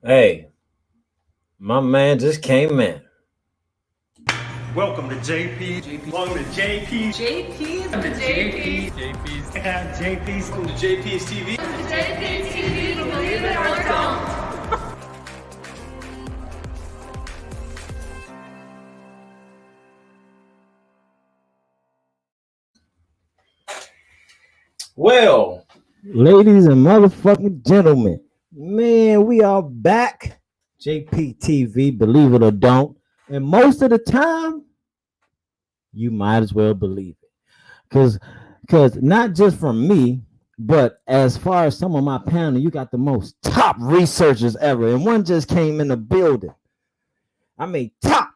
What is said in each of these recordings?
Hey, my man just came in. Welcome to JP. Welcome to JP. JP's the JP. JP's. Welcome to JP's TV. JPTV, believe it or don't. Well, ladies and motherfucking gentlemen, man, we are back. JPTV, believe it or don't. And most of the time, you might as well believe it. Because not just from me, but as far as some of my panel, you got the most top researchers ever. And one just came in the building. I mean, top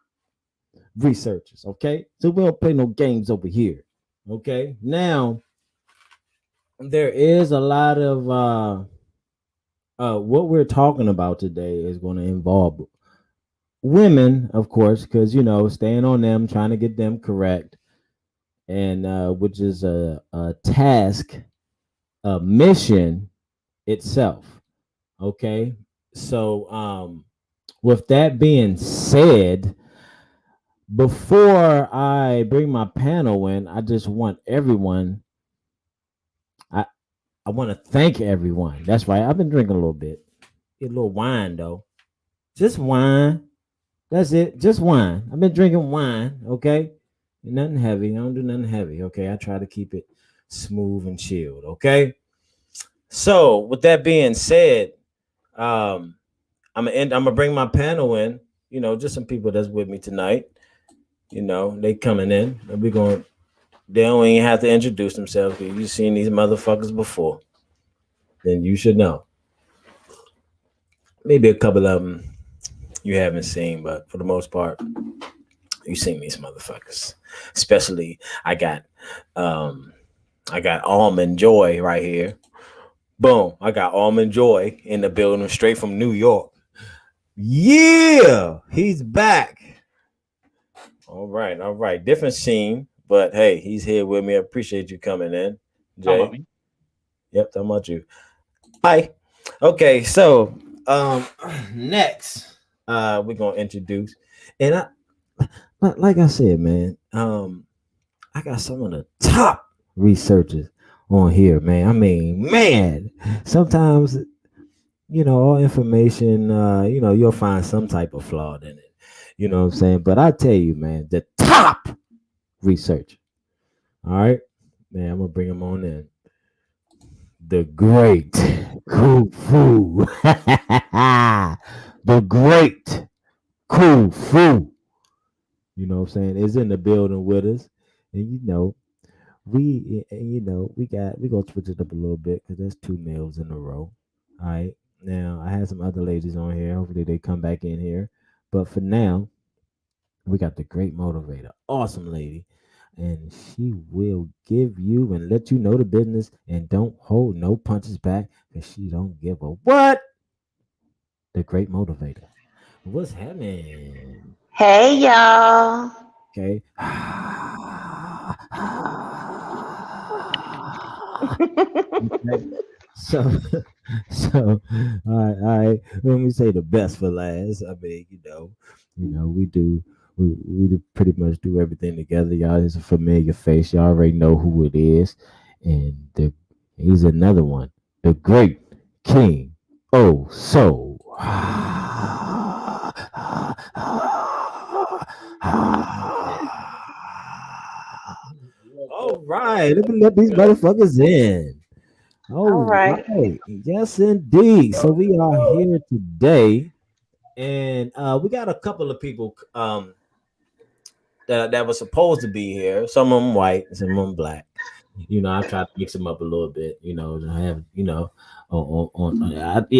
researchers, okay? So we don't play no games over here, okay? Now, there is a lot of what we're talking about today is going to involve women, of course, because staying on them, trying to get them correct, and which is a task, a mission itself. Okay, so with that being said, before I bring my panel in, I just want everyone. I want to thank everyone. That's right. I've been drinking a little bit. Get a little wine though. Just wine. That's it. Just wine. I've been drinking wine. Okay. Nothing heavy. I don't do nothing heavy. Okay. I try to keep it smooth and chilled. Okay. So with that being said, I'm gonna bring my panel in. Just some people that's with me tonight. They coming in, and they don't even have to introduce themselves. If you've seen these motherfuckers before, then you should know. Maybe a couple of them you haven't seen, but for the most part, you've seen these motherfuckers. Especially, I got Almond Joy right here. Boom! I got Almond Joy in the building, straight from New York. Yeah, he's back. All right. Different scene, but hey, he's here with me. I appreciate you coming in, Jay. About me. Yep, talking about you. Hi. Okay, so next, we're gonna introduce, and like I said, man, I got some of the top researchers on here, man. I mean, man, sometimes all information, you'll find some type of flaw in it. You know what I'm saying? But I tell you, man, the top researcher. All right, man, I'm gonna bring him on in. The great Kung Fu. The great Kung Fu. You know what I'm saying? Is in the building with us. And we gonna switch it up a little bit because that's two meals in a row. All right. Now I had some other ladies on here. Hopefully they come back in here. But for now, we got the great motivator, awesome lady, and she will give you and let you know the business and don't hold no punches back because she don't give a what. The great motivator. What's happening? Hey y'all. Okay. Okay. So, so, all right. Let me say the best for last. I mean, we do pretty much do everything together. Y'all is a familiar face. Y'all already know who it is, and he's another one, the great King. Oh, so. All right, let me let these motherfuckers in. All All right. right, yes, indeed. So we are here today, and we got a couple of people that was supposed to be here. Some of them white, some of them black. I try to mix them up a little bit. I have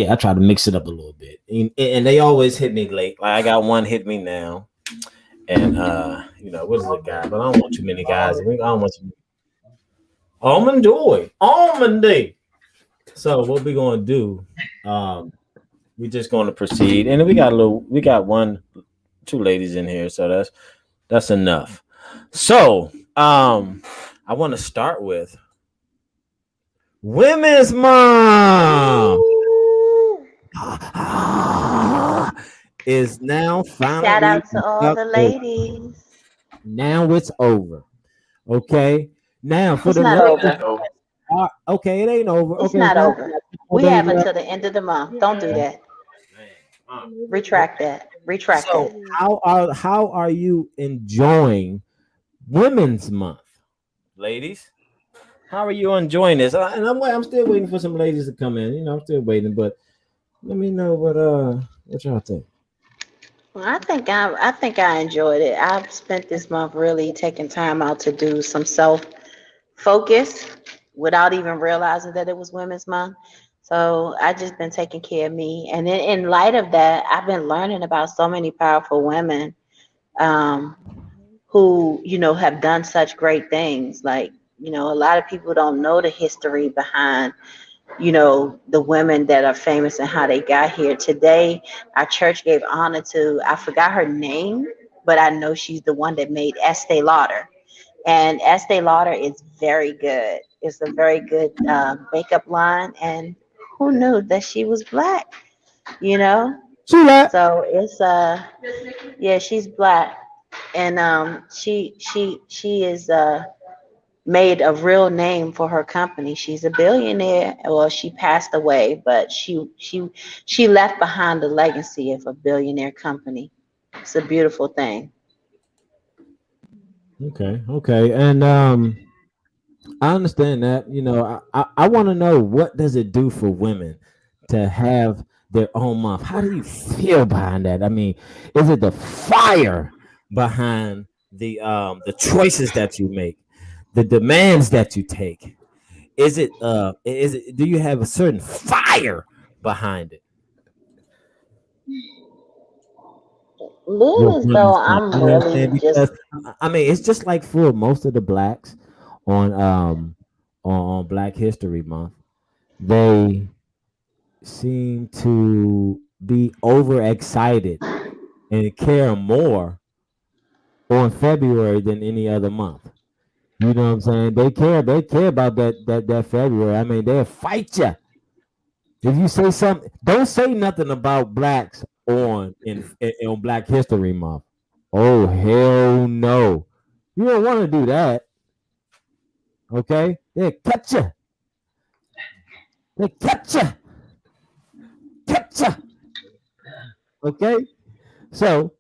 I try to mix it up a little bit, and they always hit me late. Like I got one hit me now, and what is the guy? But I don't want too many guys. I don't want too Almond Joy, Almond Day. So what we gonna do? We're just gonna proceed, and then we got two ladies in here, so that's enough. So I want to start with Women's Month. is now Shout finally out to all the over. ladies. Now it's over. Okay. Now for It's the not ladies, over. okay, it ain't over. It's Okay, not so over. more We days have left. until the end of the month. Don't do that. Man, Retract that. Retract so that. how are you enjoying Women's Month, ladies? How are you enjoying this? And I'm still waiting for some ladies to come in. I'm still waiting, but let me know what y'all think. Well, I think I enjoyed it. I've spent this month really taking time out to do some self focus without even realizing that it was Women's Month. So I just been taking care of me, and then in light of that, I've been learning about so many powerful women um, who have done such great things. Like a lot of people don't know the history behind the women that are famous and how they got here. Today, our church gave honor to, I forgot her name, but I know she's the one that made Estee Lauder. And Estee Lauder is very good. It's a very good makeup line. And who knew that she was black, you know? See that? So it's yeah, she's black. And she is made a real name for her company. She's a billionaire. Well, she passed away, but she left behind a legacy of a billionaire company. It's a beautiful thing. Okay, and I understand that. I want to know, what does it do for women to have their own month? How do you feel behind that? I mean, is it the fire behind the choices that you make, the demands that you take? Do you have a certain fire behind it? Little With as though Women's Month, I'm you know what I'm saying? really Because just I mean, it's just like for most of the blacks on on Black History Month, they seem to be overexcited and care more on February than any other month. You know what I'm saying? They care about that February. I mean, they'll fight you if you say something. Don't say nothing about blacks on Black History Month. Oh hell no! You don't want to do that. Okay? They catch you. They catch you. Okay? So,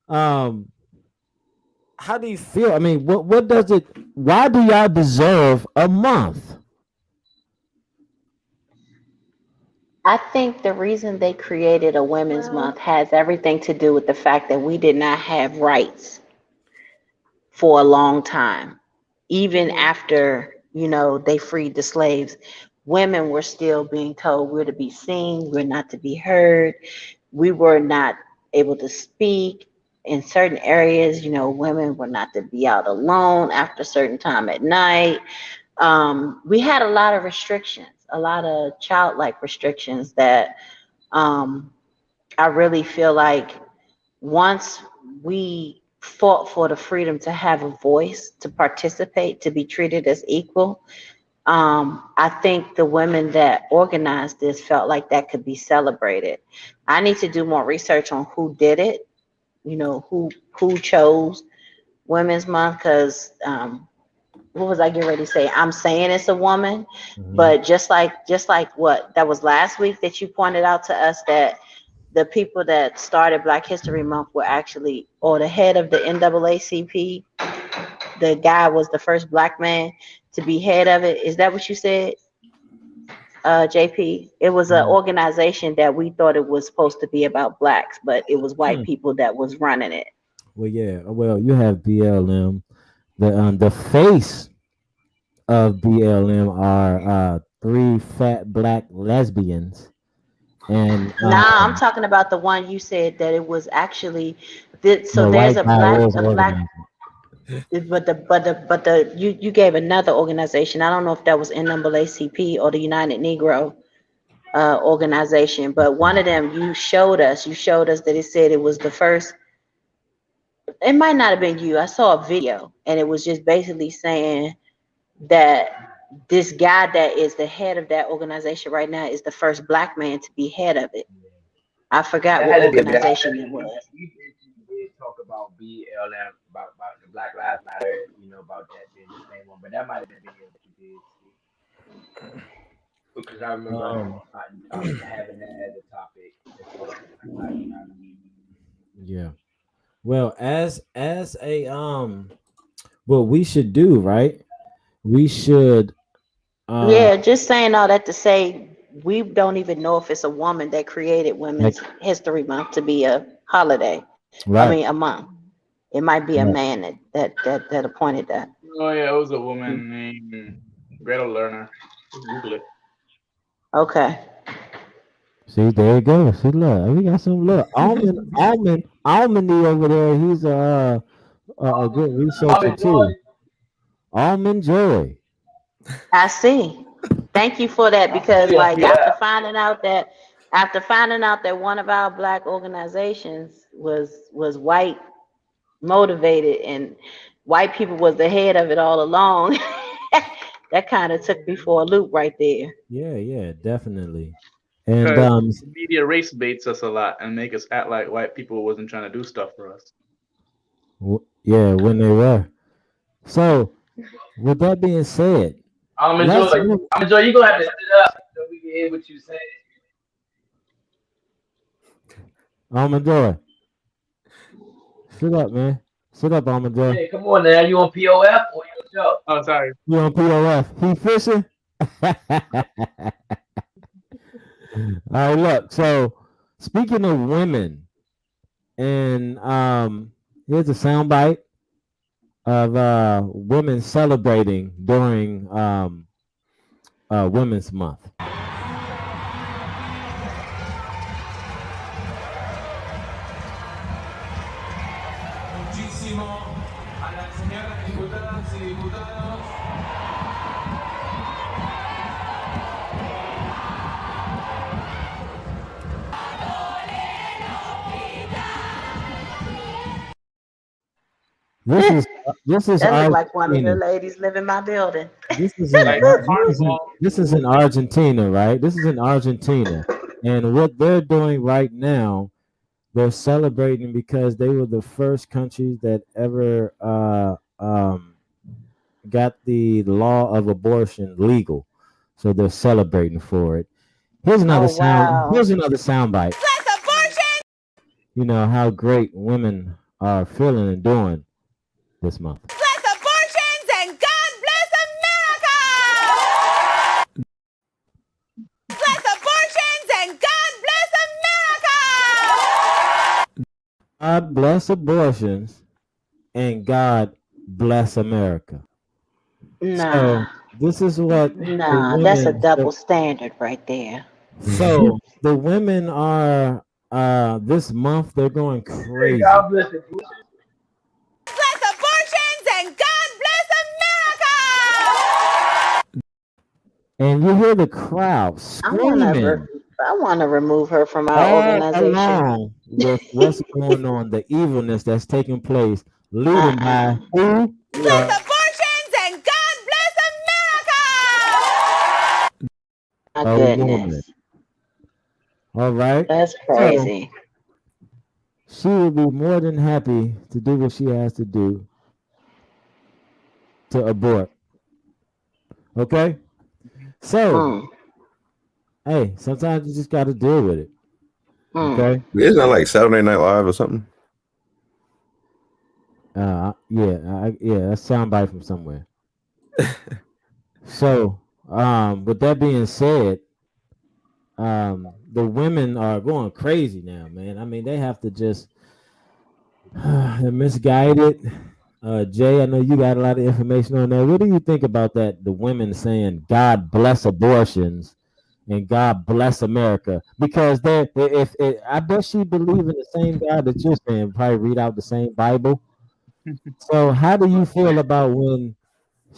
um, how do you feel? I mean, what does it? Why do y'all deserve a month? I think the reason they created a Women's Month has everything to do with the fact that we did not have rights for a long time. Even after, they freed the slaves, women were still being told we're to be seen, we're not to be heard. We were not able to speak in certain areas. Women were not to be out alone after a certain time at night. We had a lot of restrictions, a lot of childlike restrictions that um, I really feel like once we fought for the freedom to have a voice, to participate, to be treated as equal, I think the women that organized this felt like that could be celebrated. I need to do more research on who did it, who chose Women's Month, because what was I getting ready to say? I'm saying it's a woman, Mhm. but just like what that was last week that you pointed out to us, that the people that started Black History Month were actually, or the head of the NAACP, the guy was the first black man to be head of it. Is that what you said, JP? It was an organization that we thought it was supposed to be about blacks, but it was white Hmm. people that was running it. Well, yeah. Well, you have BLM. The face of BLM are three fat black lesbians, and Nah, I'm talking about the one you said that it was actually. So the there's white a guy black, was a black, organizing. but the you gave another organization. I don't know if that was NAACP or the United Negro organization, but one of them you showed us that it said it was the first. It might not have been you. I saw a video, and it was just basically saying that this guy that is the head of that organization right now is the first black man to be head of it. I forgot That what had to be a bad. organization it was. You did talk about BLM, about the Black Lives Matter, about that being the same one, but that might have been a video that you did see. Because I remember having that as a topic as far as Black Lives Matter. Yeah. Well, as a what we should do, right? We should Yeah, just saying all that to say we don't even know if it's a woman that created like Women's History Month to be a holiday. I right. mean, a month. It might be a Right. man that appointed that. Oh yeah, it was a woman named Greta Lerner. Just Google it. Okay. See, there you go. See, look, we got some look. Almond over there. He's a good researcher too. Almond Joy. I see. Thank you for that because like after finding out that one of our black organizations was white motivated and white people was the head of it all along, that kind of took me for a loop right there. Yeah, definitely. And Because media race baits us a lot and make us act like white people wasn't trying to do stuff for us. yeah, when they were. So, with that being said, I'm let's enjoying. move. I'm enjoying. You gonna have to sit up so we can hear what you say. Almond Joy. Sit up, man. Sit up, Almond Joy. Hey, come on now. You on POF or you on show? Oh, sorry. You on POF? He fishing? All right, look. So, speaking of women, and here's a soundbite of women celebrating during Women's Month. Muchísimo a las señoras diputadas y diputados. This is That looked like one of Argentina. the ladies live in my building. This is in Like this is in Argentina, right? This is in Argentina, and what they're doing right now, they're celebrating because they were the first country that ever got the law of abortion legal, so they're celebrating for it. Here's another Oh sound. wow. Here's another soundbite. You know how great women are feeling and doing this month. Bless abortions and God bless America! Bless abortions and God bless America! God bless abortions and God bless America. So Nah, this is what the that's a women. double standard right there. So the women are this month they're going Hey, crazy. God bless you. Bless abortions and God bless America! And you hear the crowd screaming I want to remove her from our all organization. along with what's going on, the evilness that's taking place, leading by who? Bless abortions and God bless America! My A woman. goodness, All right. that's So crazy. she will be more than happy to do what she has to do to abort. Okay? So, Mm, hey, sometimes you just got to deal with it. mm. Okay? Isn't that like Saturday Night Live or something? Yeah, that's soundbite from somewhere. So, with that being said, the women are going crazy now, man. I mean, they have to just they're misguided. Jay, I know you got a lot of information on that. What do you think about that? The women saying "God bless abortions" and "God bless America" because I bet she believe in the same God that you're saying. Probably read out the same Bible. So, how do you feel about when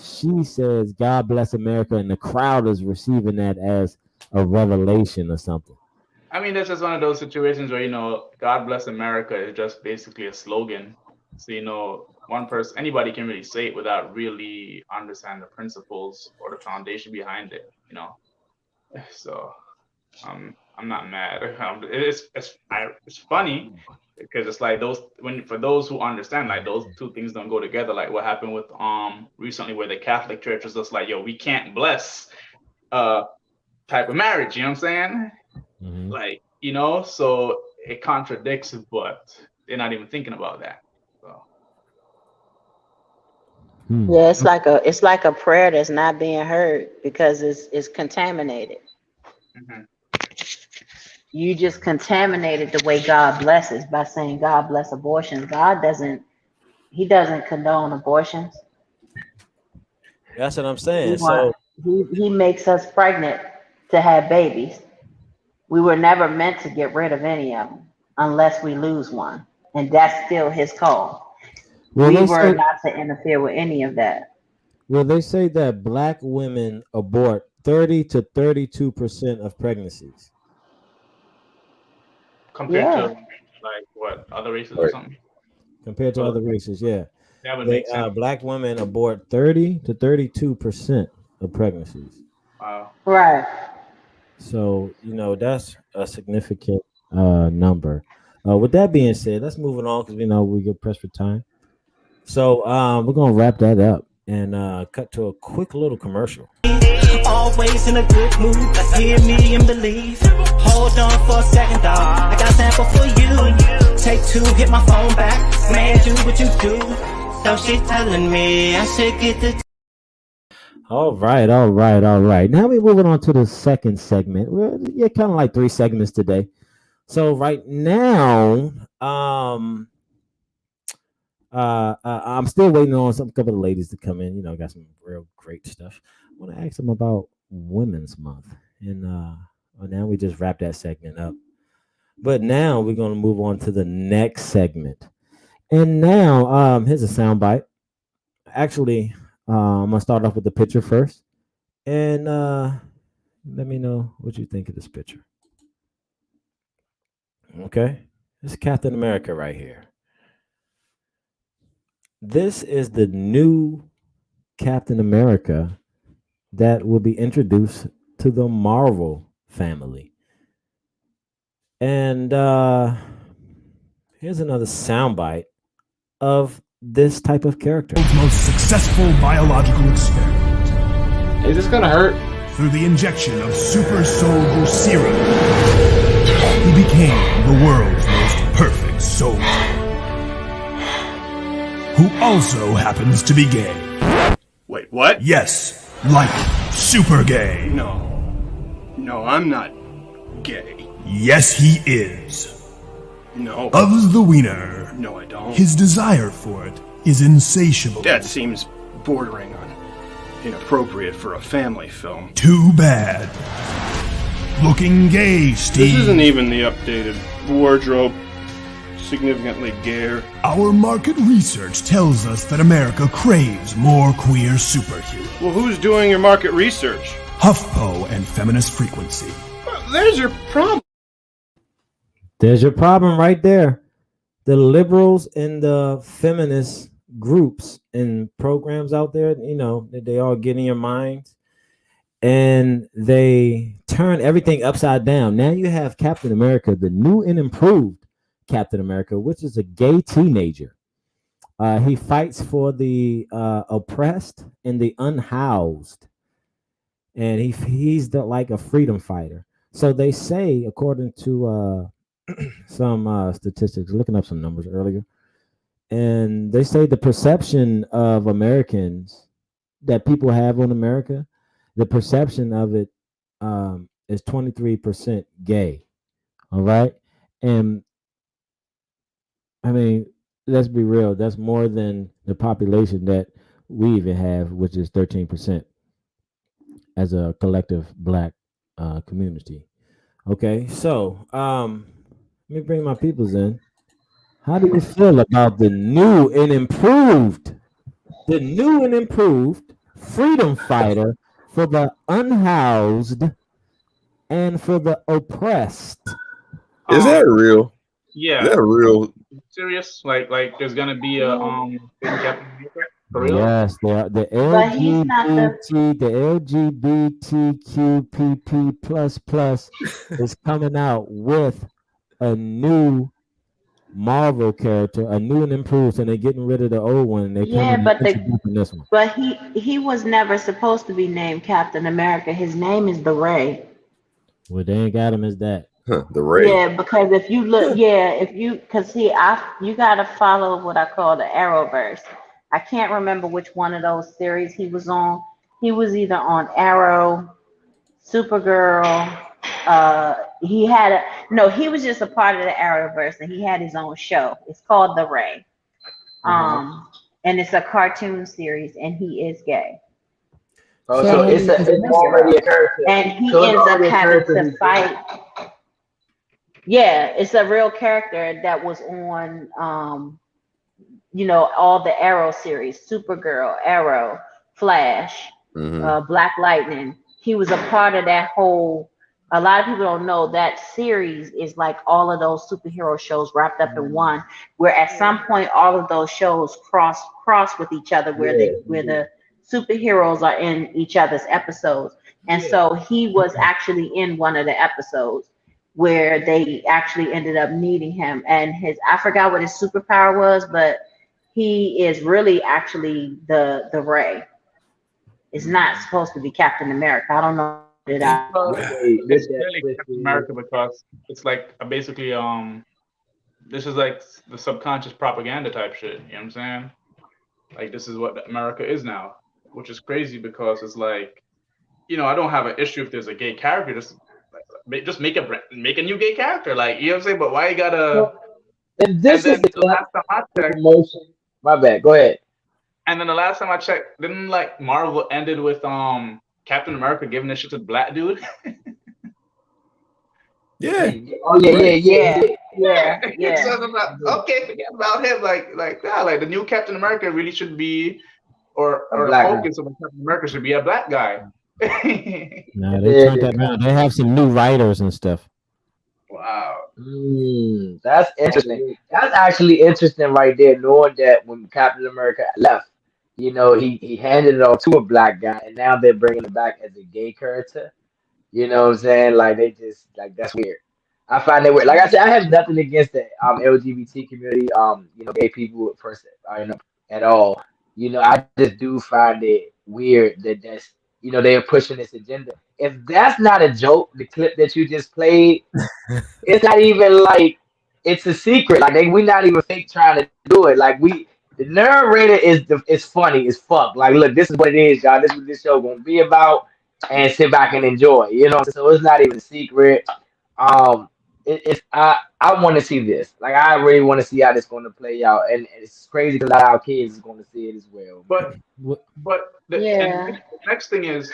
she says "God bless America" and the crowd is receiving that as a revelation or something? I mean, that's just one of those situations where, God bless America is just basically a slogan. So, one person, anybody can really say it without really understanding the principles or the foundation behind it, So I'm not mad. It's funny because it's like for those who understand, like those two things don't go together. Like what happened with recently, where the Catholic Church was just like, yo, we can't bless type of marriage. You know what I'm saying? Mhm. Like, so it contradicts, but they're not even thinking about that. So Yeah, it's like a prayer that's not being heard because it's contaminated. mhm. You just contaminated the way God blesses by saying God bless abortions. He doesn't condone abortions. That's what I'm He saying. want So he makes us pregnant to have babies. We were never meant to get rid of any of them unless we lose one. And that's still his call. will We they were say not to interfere with any of that. will they say that black women abort 30 to 32% of pregnancies Compared to Yeah. like what other races or Right. something. compared to So other races? Yeah. that would They make sense. black women abort 30 to 32% of pregnancies. Right. So, that's a significant number. With that being said, let's move it on because we know we get pressed for time. So we're gonna wrap that up and cut to a quick little commercial. Always in a good mood. Hear me and believe. Hold on for a second, dog. I got sample for you. Take two, hit my phone back. Man, do what you do. So she telling me I should get the. All right, all right, all right. Now we're moving on to the second segment. Yeah, kind of like three segments today. So right now, I'm still waiting on some couple of ladies to come in. Got some real great stuff. I want to ask them about Women's Month, and now we just wrap that segment up. But now we're gonna move on to the next segment, and now here's a soundbite. Actually, I'm gonna start off with the picture first, and let me know what you think of this picture. Okay, this is Captain America right here. This is the new Captain America that will be introduced to the Marvel family. And here's another soundbite of this type of character. Most successful biological experiment. Is this gonna hurt? Through the injection of super soldier serum, he became the world's most perfect soldier, who also happens to be gay. Wait, what? Yes, like super gay. No, I'm not gay. Yes, he is. No. Loves the wiener. No, I don't. His desire for it is insatiable. That seems bordering on inappropriate for a family film. Too bad. Looking gay, Steve. This isn't even the updated wardrobe. Significantly gayer. Our market research tells us that America craves more queer superheroes. Well, who's doing your market research? HuffPo and Feminist Frequency. Well, there's your problem. There's your problem right there. The liberals and the feminist groups and programs out there, they all get in your minds and they turn everything upside down. Now you have Captain America, the new and improved Captain America, which is a gay teenager. He fights for the oppressed and the unhoused. And he's like a freedom fighter. So they say, according to some statistics, looking up some numbers earlier, and they say the perception of Americans that people have on America, the perception of it is 23% gay. All right. And I mean, let's be real, that's more than the population that we even have, which is 13% as a collective black community. Okay, so let me bring my peoples in. How do you feel about the new and improved freedom fighter for the unhoused and for the oppressed? Is that real? Yeah. Is that real? Serious? Like there's gonna be a Captain America? For real? Yes, the But he's not the. LGBTQPP plus is coming out with a new Marvel character, a new and improved, and they're getting rid of the old one and they're Yeah, coming and but introducing this one. he was never supposed to be named Captain America. His name is the Ray. Well, they ain't got him as that. Huh, the Ray. Yeah, because if you look, yeah, if you, cause see, you gotta follow what I call the Arrowverse. I can't remember which one of those series he was on. He was either on Arrow, Supergirl. He had a no. He was just a part of the Arrowverse, and he had his own show. It's called The Ray. Um, and it's a cartoon series, and he is gay. Oh, So so I it's mean, it's already a character. And he So it's ends up already a having character. to fight. Yeah, it's a real character that was on, all the Arrow series, Supergirl, Arrow, Flash, Black Lightning. He was a part of that whole. A lot of people don't know that series is like all of those superhero shows wrapped up in one. Where at some point all of those shows cross with each other, where the superheroes are in each other's episodes. And so he was actually in one of the episodes where they actually ended up needing him. And I forgot what his superpower was, but he is really actually the Ray. It's not supposed to be Captain America. I don't know it out. It's really Captain America because it's like basically this is like the subconscious propaganda type shit. You know what I'm saying? Like this is what America is now, which is crazy because it's like, I don't have an issue if there's a gay character. Just make a new gay character. Like, you know what I'm saying? But why you gotta? And this and is then the last time I checked, promotion. My bad. Go ahead. and then the last time I checked, didn't like Marvel ended with Captain America giving this shit to the black dude? Yeah. Oh yeah. So I'm like, okay, forget about him. Like the new Captain America really should be, or the black focus of Captain America should be a black guy. No, they turned that around. They have some new writers and stuff. Wow. That's interesting. That's actually interesting right there, knowing that when Captain America left, he handed it off to a black guy, and now they're bringing it back as a gay character. You know what I'm saying? Like they just that's weird. I find it weird. Like I said, I have nothing against the LGBT community, gay people at all. I just do find it weird that they're pushing this agenda. If that's not a joke, the clip that you just played, it's not even like it's a secret. Like we're not even fake trying to do it. Like the narrator is funny as fuck. Like, look, this is what it is, y'all. This is what this show gonna be about, and sit back and enjoy. So it's not even a secret. I want to see this. Like, I really want to see how this going to play out, and it's crazy because a lot of our kids is going to see it as well. But the next thing is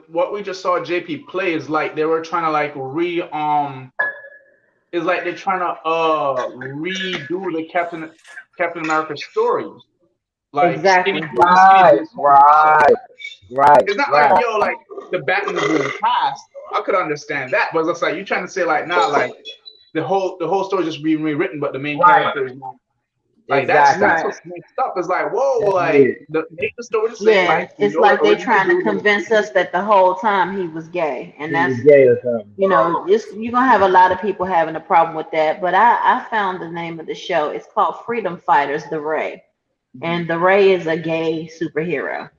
what we just saw JP play is like they were trying to like is like they're trying to redo the Captain America stories. Like exactly. Right. It's not like like the Batman is in the past. I could understand that, but it's like you're trying to say like like the whole story just being rewritten, but the main character is not. Like that's what's mixed up. It's like whoa, make the story the same. Yeah, it's like they're trying to convince us that the whole time he was gay, and that's gay or something. You're gonna have a lot of people having a problem with that. But I found the name of the show. It's called Freedom Fighters: The Ray, and the Ray is a gay superhero.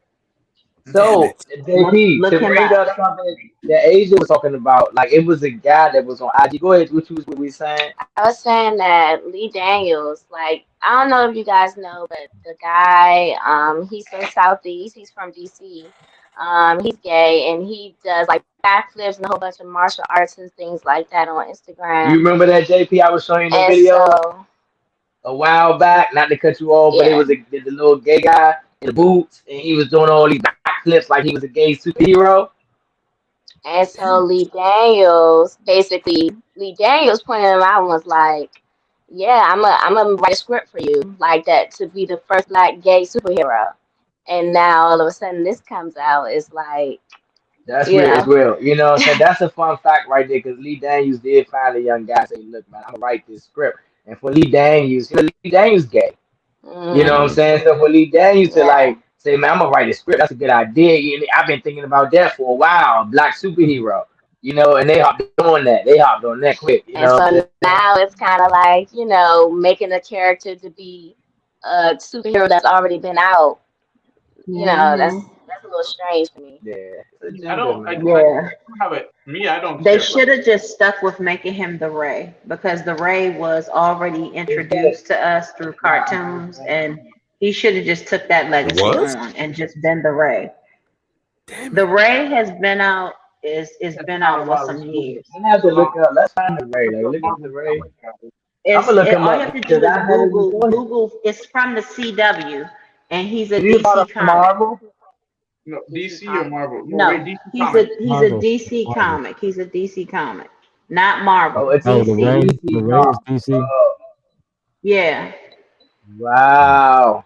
So, JP, to bring up something that Asia was talking about, like it was a guy that was on IG. Go ahead, what were we saying? I was saying that Lee Daniels, like, I don't know if you guys know, but the guy, he's from Southeast, he's from DC. He's gay and he does like backflips and a whole bunch of martial arts and things like that on Instagram. You remember that, JP? I was showing you the video a while back, not to cut you off, but it was the little gay guy in the boots, and he was doing all these backflips like he was a gay superhero. And so Lee Daniels pointed him out and was like, yeah, I'm gonna write a script for you like that to be the first black gay superhero. And now all of a sudden this comes out, it's like that's weird as well. So that's a fun fact right there, because Lee Daniels did find a young guy and say, look, man, I'm gonna write this script. And for Lee Daniels gay. You know what I'm Mm, saying? So for Lee Daniels to yeah. like say, man, I'm gonna write a script. That's a good idea. And I've been thinking about that for a while. Black superhero. You know, and they hopped on that. They hopped on that quick. You And know what I'm so saying? now it's kind of like, making a character to be a superhero that's already been out. Hmm. That's a little strange to me. Yeah, it's I agenda, don't. man. I Yeah. don't have it. Me, I don't They care for. should have just stuck with making him the Ray because the Ray was already introduced to us through cartoons, and he should have just took that It legacy was? on and just been the Ray. Damn The it. Ray has been out is That's been not out a for lot of some movies. years. I'm gonna have to look up. Let's find the Ray. Look Like, up look up the Marvel Ray. comics, guys. I'm gonna look him All you up have to do because is I never even saw him. Google. It's from the CW, and he's a Is he part DC of comic. Marvel? No, DC or Marvel? No, No, wait, DC he's a Comics. he's a Marvel. DC Marvel. comic. He's a DC comic, not Oh, Marvel. it's a Oh, the Ray. DC. The DC Ray is comic. DC. Yeah. Wow,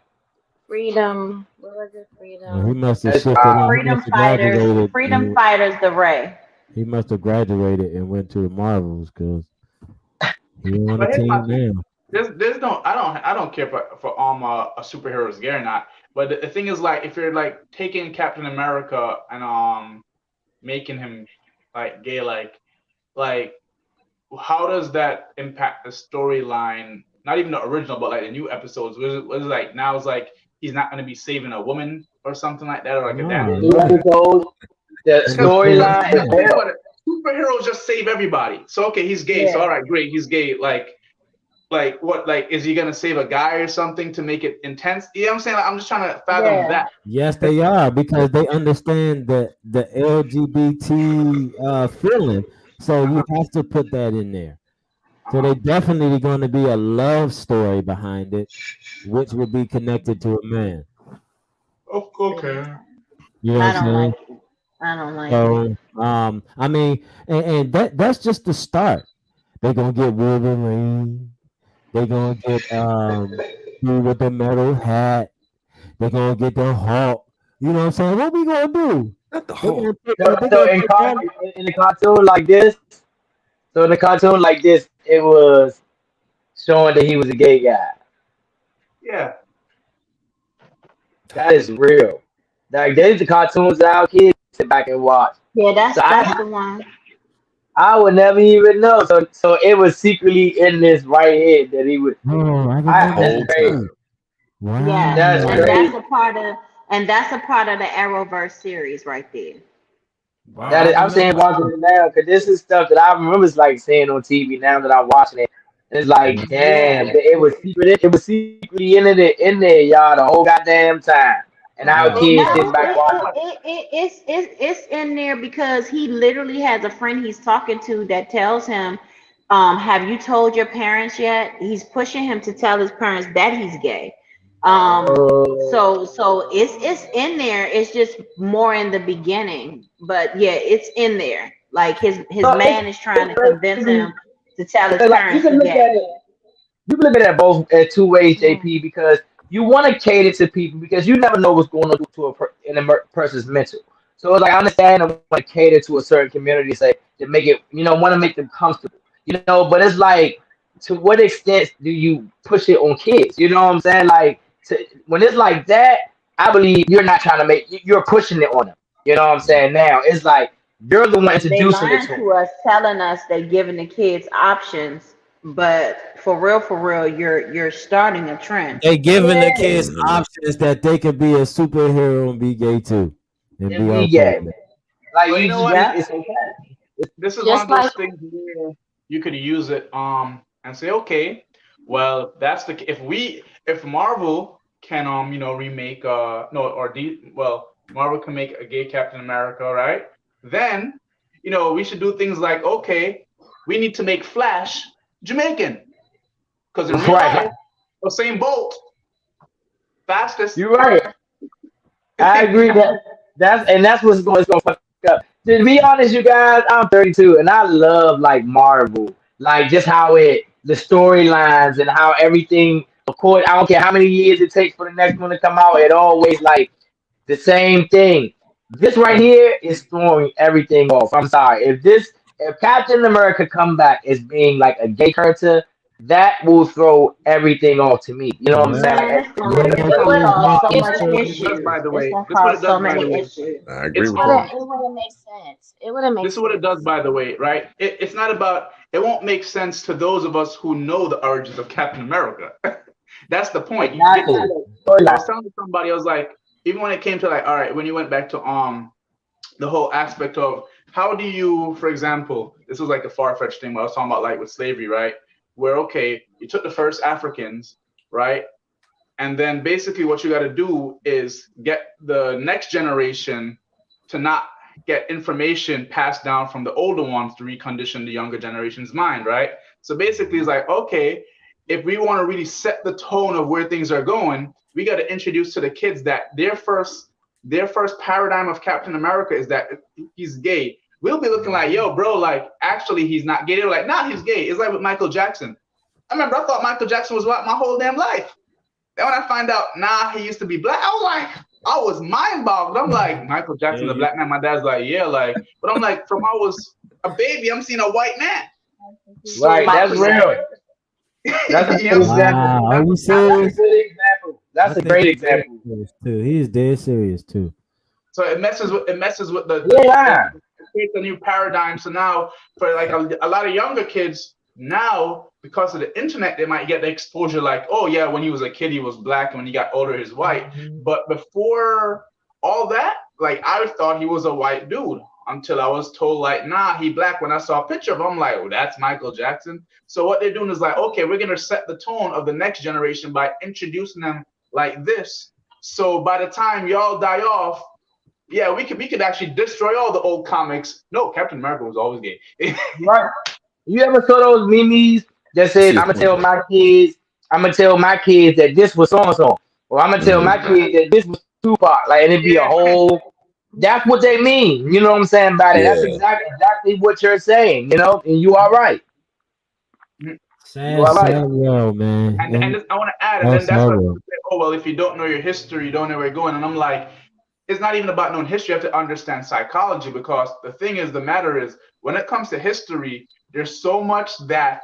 Freedom. What was it? Well, he Freedom. must have that's shifted. wild. He Freedom must have Fighters. graduated. Freedom Fighters. The Ray. He must have graduated and went to the Marvels because he on the But here's my team thing. now. There's no. I don't care for a superhero is gay or not. But the thing is, like, if you're like taking Captain America and making him like gay, like how does that impact the storyline? Not even the original, but like the new episodes. Was like now it's like he's not going to be saving a woman or something like that, or like a dad. The Nah, new right. episodes, the And Because because storyline because is think hell. about it, superheroes just save everybody. So okay, he's gay. So Yeah. all right, great, he's gay. Like what? Like is he gonna save a guy or something to make it intense? You know what I'm saying? Like, I'm just trying to fathom Yeah. that. yes, they are because they understand the LGBT feeling. So you have to put that in there. So they definitely going to be a love story behind it, which will be connected to a man. Oh, okay. You know what I I'm don't saying? like it. I don't like it. So, I mean, and that's just the start. They're gonna get Wolverine. They're gonna get dude with the metal hat. They're gonna get the Hulk. You know what I'm saying? What we gonna do? Not the They're Hulk. gonna take So, they're so gonna take all. in the cartoon like this, so in the cartoon like this, it was showing that he was a gay guy. Yeah. That is real. Like there's the cartoons that our kids sit back and watch. Yeah, So that's the one. I would never even know. So it was secretly in this right here that he would. Oh, I The remember That's whole that crazy. too. time. Yes, That's and Wow. crazy. that's a part of the Arrowverse series right there. Wow, That I is, I'm remember saying watching too. it now because this is stuff that I remember like seeing on TV. Now that I'm watching it, it's like, damn, Yeah. it was secretly in there, y'all, the whole goddamn time. And our Yeah. kids No, sitting back watching. it's in there because he literally has a friend he's talking to that tells him, have you told your parents yet? He's pushing him to tell his parents that he's gay. So it's in there. It's just more in the beginning, but yeah, it's in there. Like his So man is trying to it's convince basically him to tell his like you parents can he's look at gay. it. You can look at it both two ways, Mm. JP, because you want to cater to people because you never know what's going on to in person's mental. So it's like I understand I want to cater to a certain community, say to make it, want to make them comfortable, But it's like, to what extent do you push it on kids? You know what I'm saying? Like, when it's like that, I believe you're not trying to you're pushing it on them. You know what I'm saying? Now it's like you're the one They introducing it lying to them. to us, telling us they're giving the kids options, but for real, you're starting a trend. They giving the kids Mhm. options that they could be a superhero and be gay too, and And be be okay gay. with it. Like Well, you know what? it's okay. This is one Just of those like things where you could use it and say, okay, well, that's if Marvel can remake no or well, Marvel can make a gay Captain America, right? Then we should do things like, okay, we need to make Flash Jamaican, because in real Right. life, Usain Bolt, fastest. You're right. I agree that's what's gonna fuck up. To be honest, you guys, I'm 32 and I love like Marvel, like just how the storylines and how everything. Of course, I don't care how many years it takes for the next one to come out. It always like the same thing. This right here is throwing everything off. I'm sorry if Captain America come back as being like a gay character, that will throw everything off to me. You know what I'm saying? Man, Like, it's What gonna, it's about gonna you, cause so Mr. much This is what it does, by issues. the It's way. gonna This is what cause it so does, by many the way. issues. I agree It's with that. all. It wouldn't make sense. It wouldn't make This is what it does, sense. by the way, right? It's not about. It won't make sense to those of us who know the origins of Captain America. That's the point. exactly. I was telling somebody, I was like, even when it came to like, all right, when you went back to the whole aspect of how do you, for example, this was like a far-fetched thing, but I was talking about like with slavery, right? Where okay, you took the first Africans, right? And then basically what you got to do is get the next generation to not get information passed down from the older ones to recondition the younger generation's mind, right? So basically it's like, okay, if we want to really set the tone of where things are going, we got to introduce to the kids that their first paradigm of Captain America is that he's gay. We'll be looking like, yo, bro, like actually he's not gay. They're like, nah, he's gay. It's like with Michael Jackson. I remember I thought Michael Jackson was white my whole damn life. Then when I find out, nah, he used to be black, I was mind boggled. I'm like, Michael Jackson, the black man. My dad's like, yeah, like, but I'm like, from I was a baby, I'm seeing a white man. So, Right, that's real. That's a good example. Wow, are you That's a serious? good example. That's a great example. Too. He's dead serious too. So it messes with the Yeah. it creates a new paradigm. So now for like a lot of younger kids now, because of the internet, they might get the exposure like, oh yeah, when he was a kid he was black, and when he got older he's white. But before all that, like I thought he was a white dude until I was told like, nah, he black. When I saw a picture of him, I'm like, oh, that's Michael Jackson. So what they're doing is like, okay, we're gonna set the tone of the next generation by introducing them like this. So by the time y'all die off, yeah, we could actually destroy all the old comics. No, Captain America was always gay. Right. You ever saw those memes that said, I'm gonna tell my kids that this was so and so, or I'm gonna tell my kids that this was Tupac, like, and it'd be a whole. That's what they mean. You know what I'm saying about it? That's exactly what you're saying. You know, and you are right. Sad world, man. And I want to add, and then that's what people say, oh well, if you don't know your history, you don't know where you're going. And I'm like, it's not even about knowing history. You have to understand psychology, because the thing is, the matter is, when it comes to history, there's so much that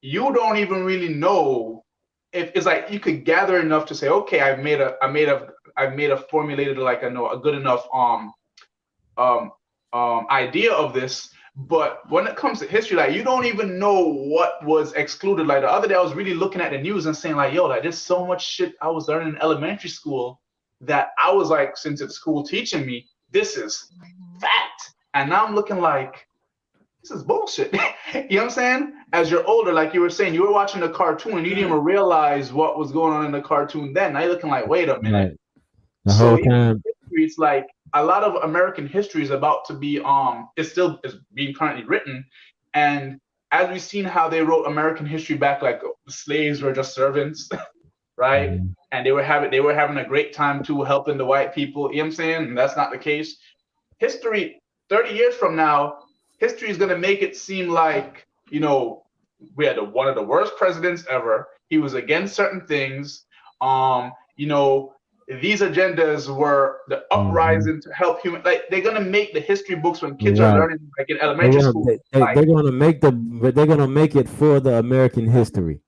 you don't even really know. If it's like you could gather enough to say, okay, I've made a formulated, like, I know a good enough idea of this. But when it comes to history, like, you don't even know what was excluded. Like the other day, I was really looking at the news and saying like, yo, like there's so much shit I was learning in elementary school that I was like, since it's school teaching me, this is fact. And now I'm looking like, this is bullshit. You know what I'm saying? As you're older, like you were saying, you were watching the cartoon and you didn't even realize what was going on in the cartoon then. Now you're looking like, wait a minute. Right. The whole time. History, it's like a lot of American history is about to be is being currently written. And as we've seen how they wrote American history back, like slaves were just servants, right? Mm-hmm. And they were having a great time too, helping the white people. You know what I'm saying? And that's not the case. History, 30 years from now, history is gonna make it seem like, you know, we had one of the worst presidents ever. He was against certain things. You know, these agendas were the uprising to help human. Like, they're gonna make the history books when kids are learning, like in elementary school. They're gonna make it for the American history.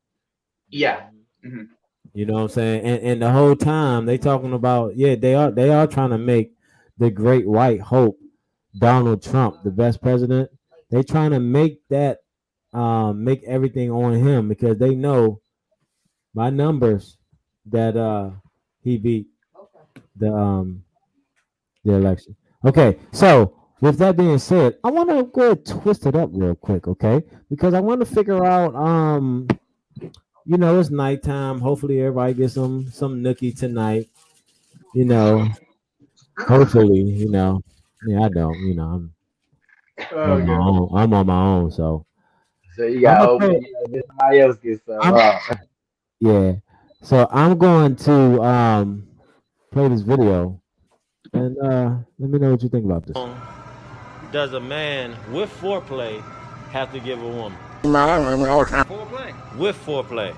Yeah. Mm-hmm. You know what I'm saying? And the whole time they talking about, they are trying to make the great white hope, Donald Trump, the best president. They trying to make that make everything on him, because they know by numbers that he beat the election. Okay, so with that being said, I want to go ahead and twist it up real quick, okay? Because I want to figure out you know, it's nighttime. Hopefully everybody gets some nookie tonight. You know, hopefully, you know. Yeah, I don't. You know, I'm on my own. So you got open. Somebody else gets yeah. So I'm going to play this video, and let me know what you think about this. Does a man with foreplay have to give a woman? Foreplay. With foreplay.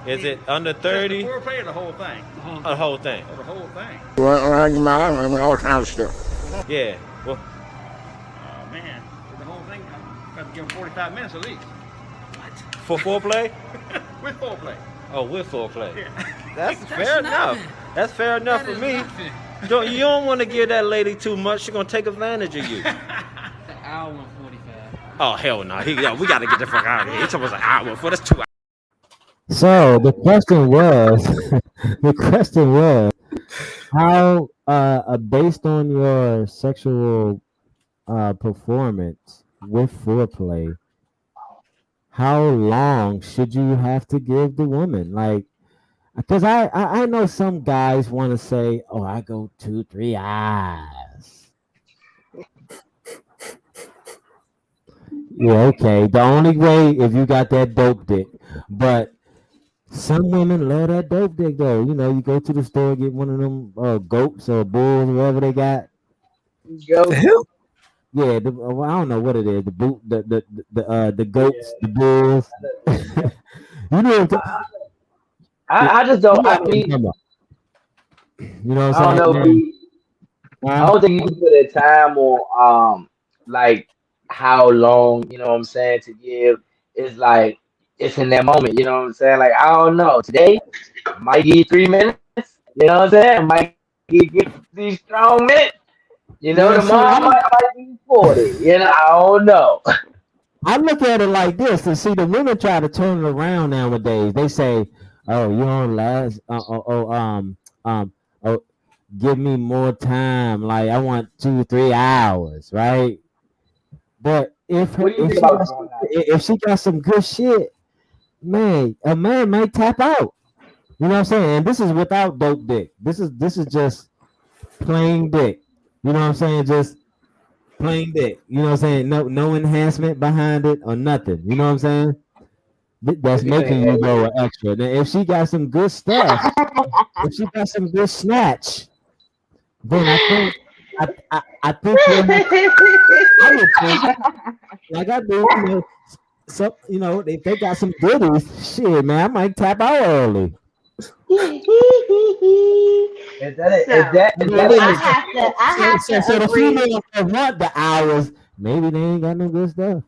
Is it under 30? The foreplay or the whole thing? The whole thing. Or the whole thing. All kinds of stuff. Yeah. Well, Oh man, for the whole thing, I've got to give him 45 minutes at least. What? For foreplay? With foreplay. Oh, with foreplay. Yeah. That's fair enough. That's fair enough for me. You don't want to give that lady too much. She's gonna take advantage of you. An hour and 45. Oh hell no! We gotta get the fuck out of here. It's almost an hour for this 2 hours. So the question was, how based on your sexual performance with foreplay, how long should you have to give the woman? Like, because I know some guys want to say, oh, I go 2-3 hours. Yeah, okay. The only way if you got that dope dick, but some women love that dope dick though. You know, you go to the store, get one of them goats or bulls, whatever they got. Go. Yeah, I don't know what it is. The goats, the bulls. You know, I just don't. I mean, you know what I I'm don't know. saying? I don't think you can put a time on like how long, you know what I'm saying, to give. It's like it's in that moment, you know what I'm saying? Like I don't know. Today might give you 3 minutes, you know what I'm saying? Might give these strong minutes. You know, tomorrow I might be 40. You know, I don't know. I look at it like this, and see the women try to turn it around nowadays. They say, "Oh, you don't last. Give me more time. Like I want 2-3 hours, right?" But if she got some good shit, man, a man might tap out. You know what I'm saying? And this is without dope dick. This is just plain dick. You know what I'm saying? Just plain dick. You know what I'm saying? No enhancement behind it or nothing. You know what I'm saying? That's making you go an extra. Now, if she got some good stuff, if she got some good snatch, then I think I would think, like I do, you know, so you know, if they got some goodies, shit, man, I might tap out early. So the females that want the hours, maybe they ain't got no good stuff.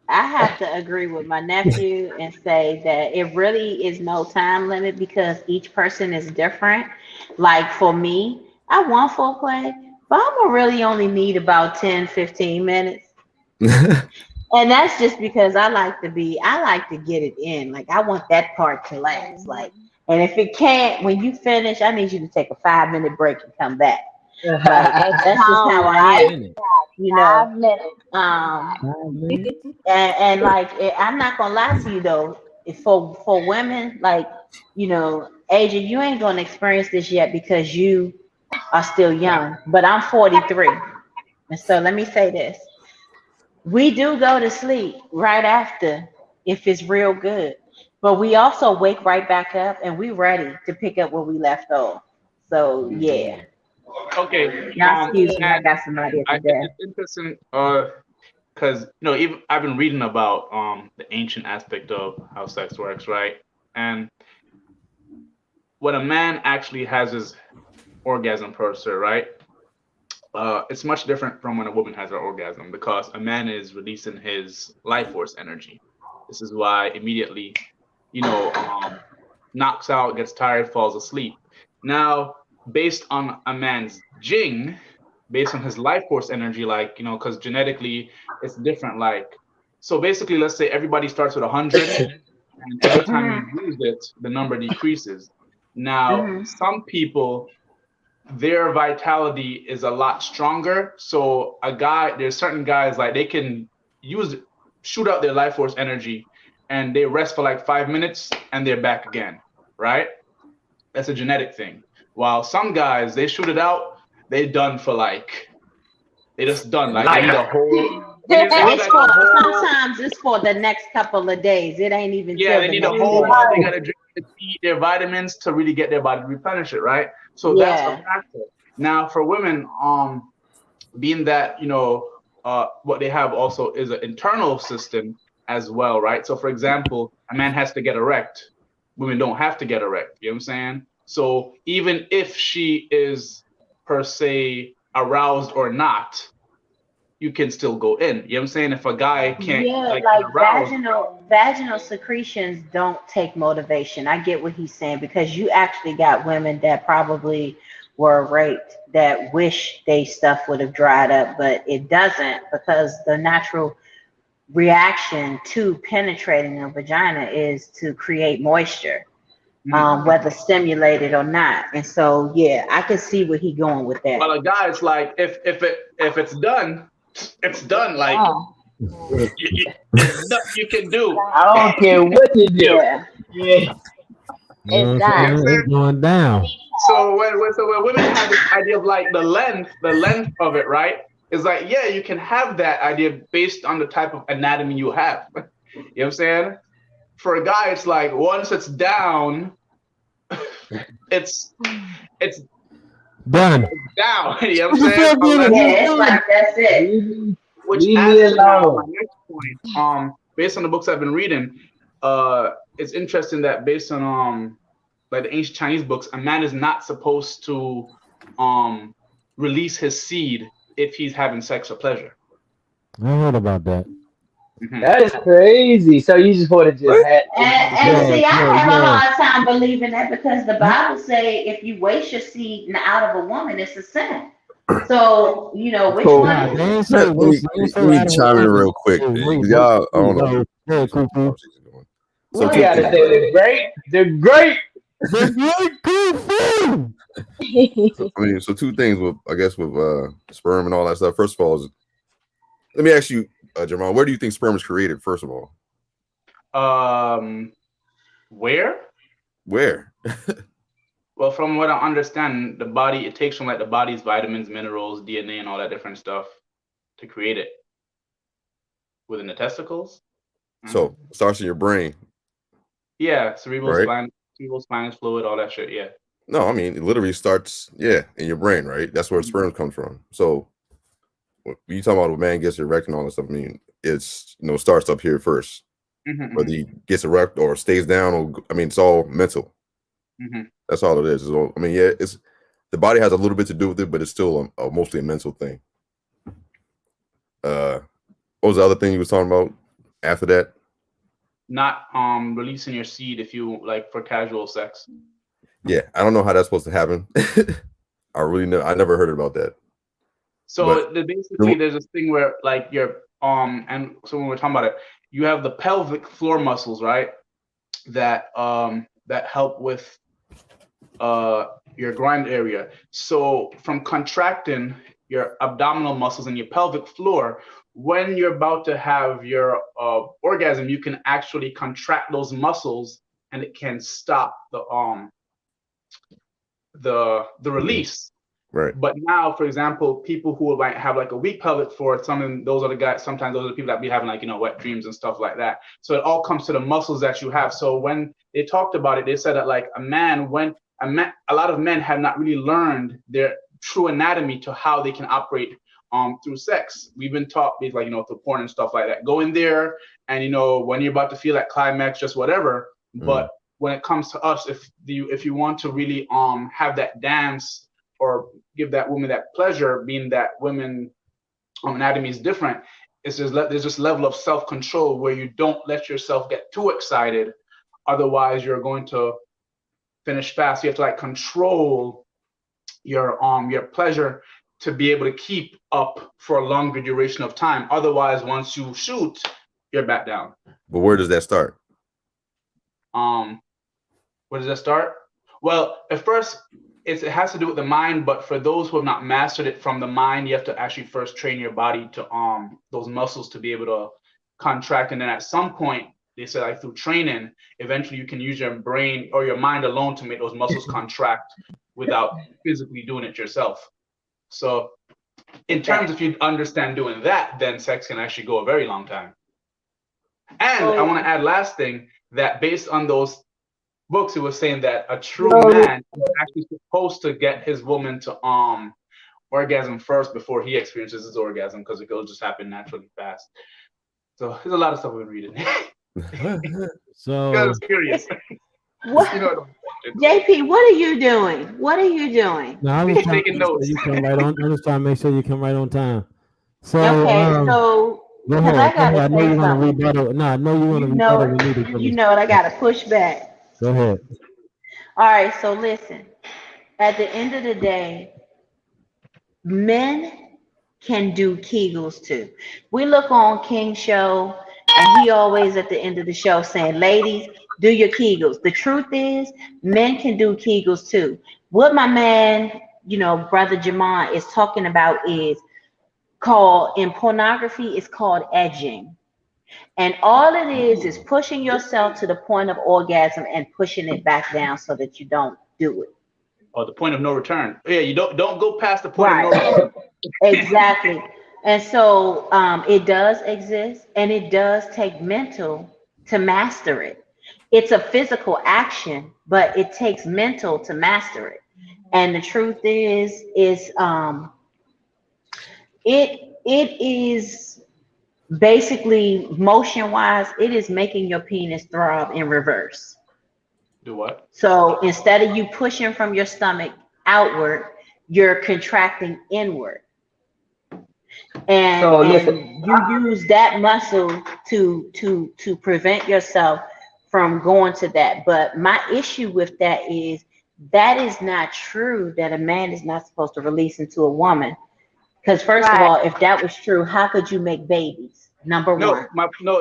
I have to agree with my nephew and say that it really is no time limit because each person is different. Like for me, I want foreplay, but I'm gonna really only need about 10-15 minutes. And that's just because I like to get it in. Like I want that part to last. Like, and if it can't, when you finish, I need you to take a 5-minute break and come back. Like, that's just how I am. You know, and like I'm not gonna lie to you though. For women, like you know, Asia, you ain't gonna experience this yet because you are still young. But I'm 43, and so let me say this: we do go to sleep right after if it's real good, but we also wake right back up and we ready to pick up where we left off. So yeah. Okay. Now excuse me, I got somebody at the desk. It's interesting, because even I've been reading about the ancient aspect of how sex works, right? And when a man actually has his orgasm per se, right? It's much different from when a woman has her orgasm because a man is releasing his life force energy. This is why immediately, knocks out, gets tired, falls asleep. Now, based on a man's jing, based on his life force energy, like, because genetically it's different. Like, so basically, let's say everybody starts with 100, and every time you use it, the number decreases. Now, some people, their vitality is a lot stronger. So there's certain guys, like they can shoot out their life force energy and they rest for like 5 minutes and they're back again, right? That's a genetic thing. While some guys, they shoot it out, they just done. Like they need a whole. Sometimes it's for the next couple of days. It ain't even. Yeah, they need a whole. They gotta drink, eat their vitamins to really get their body to replenish it, right? So that's a factor. Now for women, being that what they have also is an internal system as well, right? So for example, a man has to get erect. Women don't have to get erect. You know what I'm saying? So even if she is per se aroused or not, you can still go in. You know what I'm saying? If a guy can't Yeah, like like get aroused, vaginal secretions don't take motivation. I get what he's saying because you actually got women that probably were raped that wish they stuff would have dried up, but it doesn't because the natural reaction to penetrating a vagina is to create moisture, whether stimulated or not. And so, yeah, I can see where he going with that. well, a guy is like, if it's done, it's done. Like it's done, you can do. I don't care what you do. Yeah. Yeah. You know what I'm saying? It's going down. So when women have this idea of like the length of it, right? It's like, yeah, you can have that idea based on the type of anatomy you have. You know what I'm saying? For a guy, it's like once it's down, it's done. Down. You know what I'm saying? Yeah, it's like that's it. Which Leave adds me to my alone. next point. Based on the books I've been reading, it's interesting that based on like the ancient Chinese books, a man is not supposed to release his seed if he's having sex or pleasure. I heard about that. That is crazy. So you just want to just have. And see, I have a hard time believing that because the Bible say if you waste your seed out of a woman, it's a sin. So you know which one is it? Let me chime in real quick. Y'all, I don't know. So we gotta say they're great. They're great. I mean, so two things with sperm and all that stuff. First of all, let me ask you, Jamal, where do you think sperm is created? First of all, Where? Well, from what I understand, the body, it takes from like the body's vitamins, minerals, DNA, and all that different stuff to create it. Within the testicles. So it starts in your brain. Yeah, cerebral Right. spinous fluid, all that shit. Yeah. No, I mean it literally starts, in your brain, right? That's where sperm comes from. So when you talk about a man gets erect and all that stuff, I mean it's starts up here first. Whether he gets erect or stays down, or it's all mental. That's all it is. I mean, yeah, it's the body has a little bit to do with it, but it's still mostly a mental thing. What was the other thing you was talking about after that? Not releasing your seed if you like for casual sex. Yeah, I don't know how that's supposed to happen. I never heard about that. So basically, there's this thing where like your and so when we're talking about it, you have the pelvic floor muscles, right? That help with your groin area. So from contracting your abdominal muscles and your pelvic floor, when you're about to have your orgasm, you can actually contract those muscles, and it can stop the release. Right. But now, for example, people who might have like a weak pelvic floor, sometimes those are the people that be having like, wet dreams and stuff like that. So it all comes to the muscles that you have. So when they talked about it, they said that like a lot of men have not really learned their true anatomy to how they can operate through sex. We've been taught these like, through porn and stuff like that. Go in there and, when you're about to feel that climax, just whatever. But when it comes to us, if you want to really have that dance or give that woman that pleasure, being that women anatomy is different, there's this level of self-control where you don't let yourself get too excited. Otherwise, you're going to finish fast. You have to like control your pleasure to be able to keep up for a longer duration of time. Otherwise, once you shoot, you're back down. But where does that start? Where does that start? Well, at first, it has to do with the mind, but for those who have not mastered it from the mind, you have to actually first train your body to those muscles to be able to contract. And then at some point, they say like through training, eventually you can use your brain or your mind alone to make those muscles contract without physically doing it yourself. So in terms, if you understand doing that, then sex can actually go a very long time. And I want to add last thing, that based on those books, it was saying that a true man is actually supposed to get his woman to orgasm first before he experiences his orgasm, because it will just happen naturally fast. So there's a lot of stuff we've been reading. So I was curious. What? JP, what are you doing? What are you doing? No, I was taking notes. You come right on. I was trying to make sure you come right on time. So, Okay, so go because ahead. I Go ahead. gotta I know say you're gonna something. rebuttal. No, I know you want You to know rebuttal. it. We need to You finish. know it. I gotta push back. Go ahead. All right. So listen. At the end of the day, men can do Kegels too. We look on King's show, and he always at the end of the show saying, "Ladies, do your Kegels." The truth is, men can do Kegels too. What my man, brother Jamon is talking about is called in pornography. It's called edging. And all it is pushing yourself to the point of orgasm and pushing it back down so that you don't do it. Or the point of no return. Yeah, you don't go past the point of no Right. return. Exactly. And so it does exist and it does take mental to master it. It's a physical action, but it takes mental to master it. And the truth is it is basically motion wise, it is making your penis throb in reverse. Do what? So instead of you pushing from your stomach outward, you're contracting inward. And So listen, you use that muscle to prevent yourself from going to that. But my issue with that is not true that a man is not supposed to release into a woman. Because first of Right. all, if that was true, how could you make babies? Number one.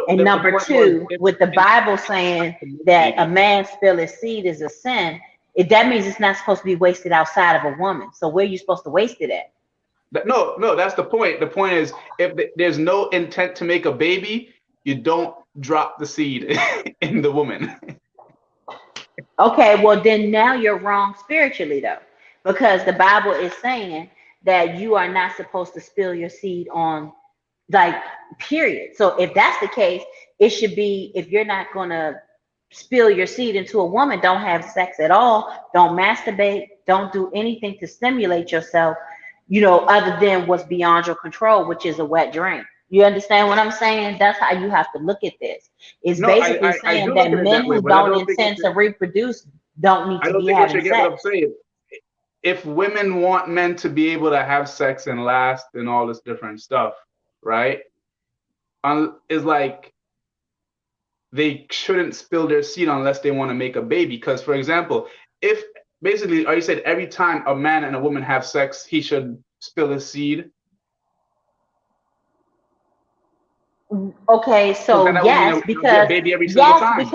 And The number point was two, with the Bible saying that a man spill his seed is a sin, that means it's not supposed to be wasted outside of a woman. So where are you supposed to waste it at? No, that's the point. The point is, if there's no intent to make a baby, you don't drop the seed in the woman. Okay, well then now you're wrong spiritually though, because the Bible is saying that you are not supposed to spill your seed on, like, period. So if that's the case, it should be, if you're not gonna spill your seed into a woman, don't have sex at all, don't masturbate, don't do anything to stimulate yourself, other than what's beyond your control, which is a wet dream. You understand what I'm saying? That's how you have to look at this. It's No, basically I saying do that look at it men that way, who but I don't don't think intend to reproduce don't need I to don't be think what having you get what I'm sex. saying. If women want men to be able to have sex and last and all this different stuff, right? It's like they shouldn't spill their seed unless they want to make a baby. Because, for example, if basically, or you said every time a man and a woman have sex, he should spill his seed. Okay, so Then that would mean yes, that you'll get a baby every single time.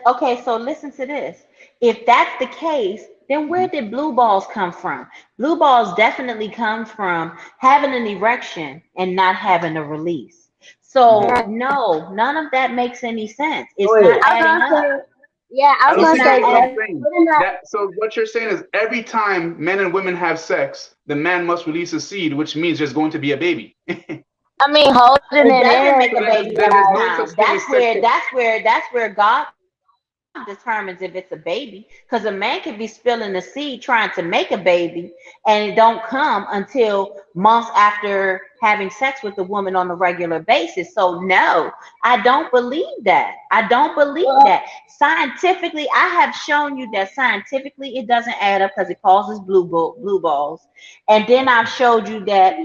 okay, so listen to this. If that's the case, then where did blue balls come from? Blue balls definitely come from having an erection and not having a release. So no, none of that makes any sense. It's go ahead. not I was adding gonna up. say, yeah, I I was don't It's gonna think not say that's what I'm that. adding. saying. Wouldn't that? So what you're saying is every time men and women have sex, the man must release a seed, which means there's going to be a baby. I mean, holding It it doesn't in. make a Then baby there's every no time. such thing as sex. That's where God determines if it's a baby, because a man can be spilling the seed trying to make a baby and it don't come until months after having sex with the woman on a regular basis. So no, I don't believe that. I don't believe that. Scientifically, I have shown you that scientifically it doesn't add up because it causes blue balls. And then I've showed you that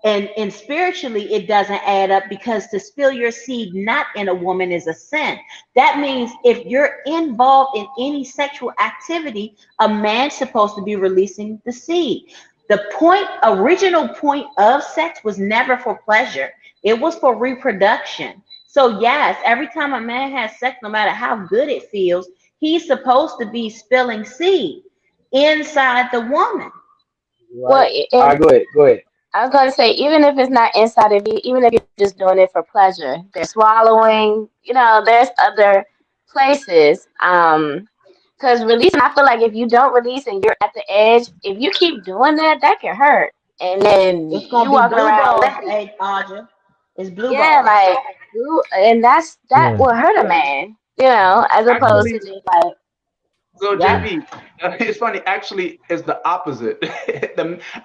and spiritually it doesn't add up, because to spill your seed not in a woman is a sin. That means if you're involved in any sexual activity, a man's supposed to be releasing the seed. The original point of sex was never for pleasure, it was for reproduction. So yes, every time a man has sex, no matter how good it feels, he's supposed to be spilling seed inside the woman. Well, Right. All right, go ahead. Go ahead. I was gonna say, even if it's not inside of you, even if you're just doing it for pleasure, there's swallowing. There's other places. Because releasing, I feel like if you don't release and you're at the edge, if you keep doing that, that can hurt. And then It's you gonna be walking blue around balls, limping. hey Audra. It's blue Yeah, balls. like, and that Yeah. will hurt a man. As opposed Actually, to just like, so Yeah. JP, it's funny. Actually, it's the opposite.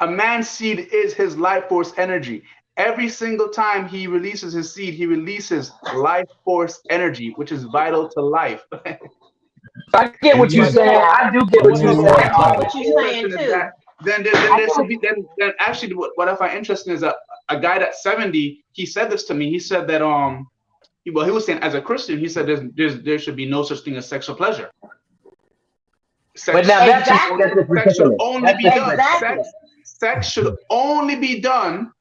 A man's seed is his life force energy. Every single time he releases his seed, he releases life force energy, which is vital to life. I get what you're But saying. I do get what what you're the saying. I point get of what the you're saying question is too. that there should be then actually what I find interesting is a guy that's 70. He said this to me. He said that he was saying as a Christian, he said there should be no such thing as sexual pleasure. But now that's Sex should only be done. Exactly. Sex should only be done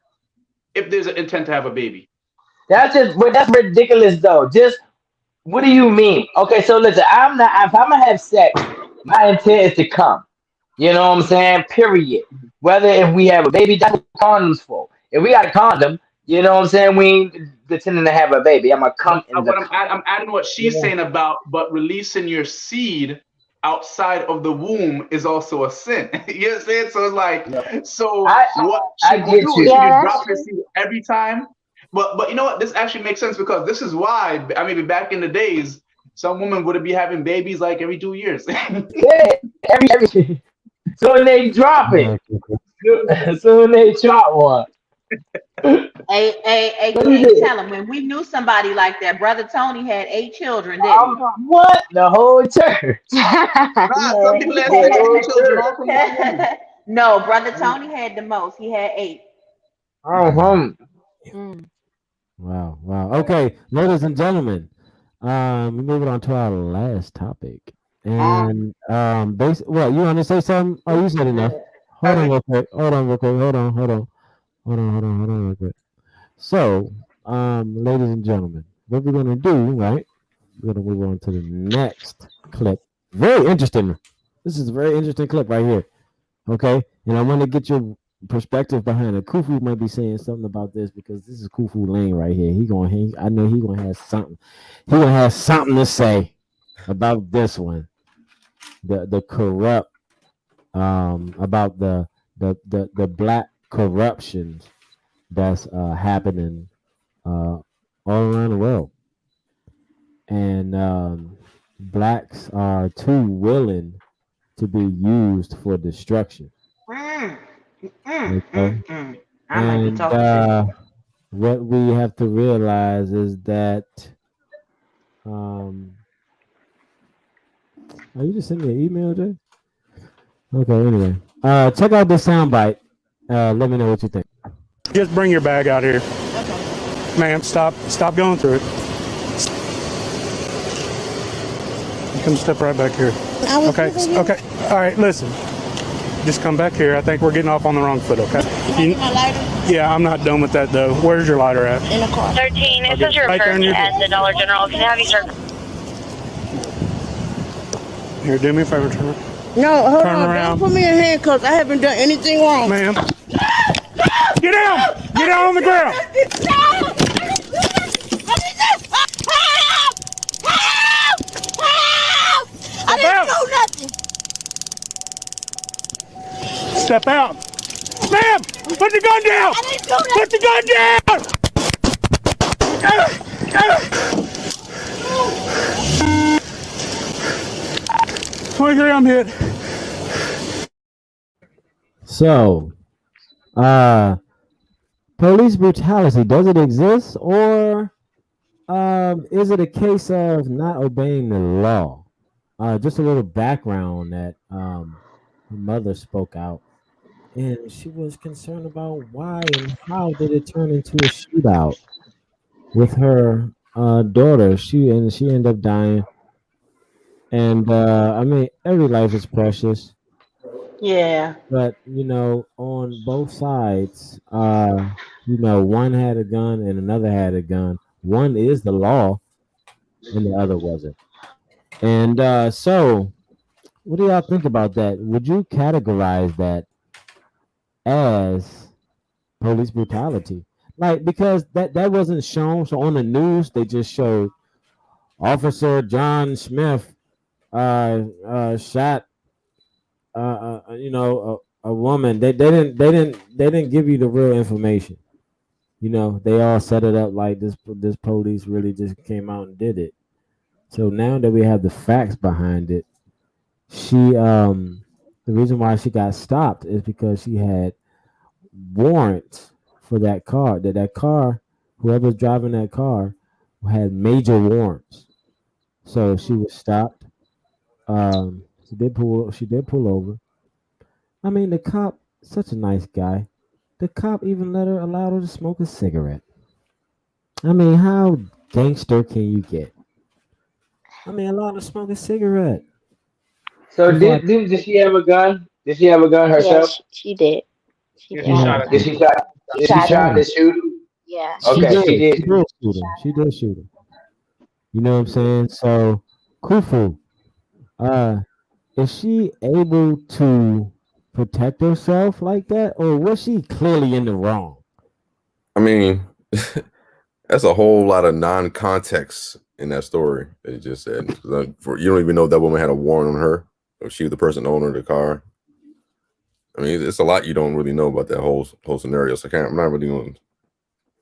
if there's an intent to have a baby. that's ridiculous though. Just what do you mean? Okay, so listen, if I'm gonna have sex, my intent is to come. You know what I'm saying? Period. Whether if we have a baby, that's what condoms for. If we got a condom, you know what I'm saying? We ain't intending to have a baby. I'm gonna come in the. I'm adding what she's saying about, but releasing your seed outside of the womb is also a sin. You know what I'm saying? So it's like, so what she would do is she would drop her seed every time. But you know what? This actually makes sense because this is why, I mean, back in the days, some women would be having babies like every 2 years. Yeah, every so when they drop it, so when they drop one. Hey, tell him when we knew somebody like that. Brother Tony had 8 children, didn't he? What? The whole church. Some people had 16 children all from one woman. No, Brother Tony had the most. He had 8. Wow. Okay, ladies and gentlemen, we're moving on to our last topic. And what you want to say something? Oh, you said enough. Hold on real quick. Hold on real quick. So, ladies and gentlemen, what we're gonna do, right? We're gonna move on to the next clip. Very interesting. This is a very interesting clip right here. Okay, and I want to get your perspective behind it. Kufu might be saying something about this because this is Kufu Lane right here. I know he gonna have something. He gonna have something to say about this one. The corrupt, about the black corruptions that's happening all around the world, and blacks are too willing to be used for destruction. Okay? And what we have to realize is that are you just sending me an email, Jay? Okay, anyway. Check out this soundbite. Let me know what you think. Just bring your bag out here. Ma'am, stop going through it. You come step right back here. Okay. All right, listen. Just come back here. I think we're getting off on the wrong foot, okay? My lighter? Yeah, I'm not done with that though. Where's your lighter at? In the car. 13, it says you're Right there referred in your- at the Dollar General. Can I have you, sir? Here, do me a favor, turn around. No, hold Turn on. around. Don't put me in handcuffs. I haven't done anything wrong. Ma'am. Get down! Get down on the ground! I didn't do nothing. Step out. Ma'am! Put the gun down! I didn't do nothing. Put the gun down! 23, I'm hit. So, police brutality, does it exist, or is it a case of not obeying the law? Just a little background that her mother spoke out, and she was concerned about why and how did it turn into a shootout with her daughter. She ended up dying, and I mean, every life is precious. Yeah. But on both sides, one had a gun and another had a gun. One is the law, and the other wasn't. And so, what do y'all think about that? Would you categorize that as police brutality? Like, because that wasn't shown. So on the news, they just showed Officer John Smith shot a woman. They didn't give you the real information. They all set it up like this police really just came out and did it. So now that we have the facts behind it, the reason why she got stopped is because she had warrants for that car. That car, whoever's driving that car, had major warrants. So she was stopped. She did pull over. I mean, the cop, such a nice guy. The cop even allowed her to smoke a cigarette. I mean, how gangster can you get? I mean, allowed her to smoke a cigarette So before I did she have a gun? Did she have a gun Yeah, herself? she did. She Yeah, did she have shot a at Did gun. him. she shot? She Did she shot try him. to shoot him? Yeah, She Okay, she did. did. She did she shoot him. shot She him. did shoot him. You know what I'm saying? So, Kufu, uh, is she able to protect herself like that, or was she clearly in the wrong? I mean, that's a whole lot of non-context in that story that you just said. You don't even know that woman had a warrant on her, or she was the person owner of the car. I mean, it's a lot you don't really know about that whole scenario. So I'm not really going.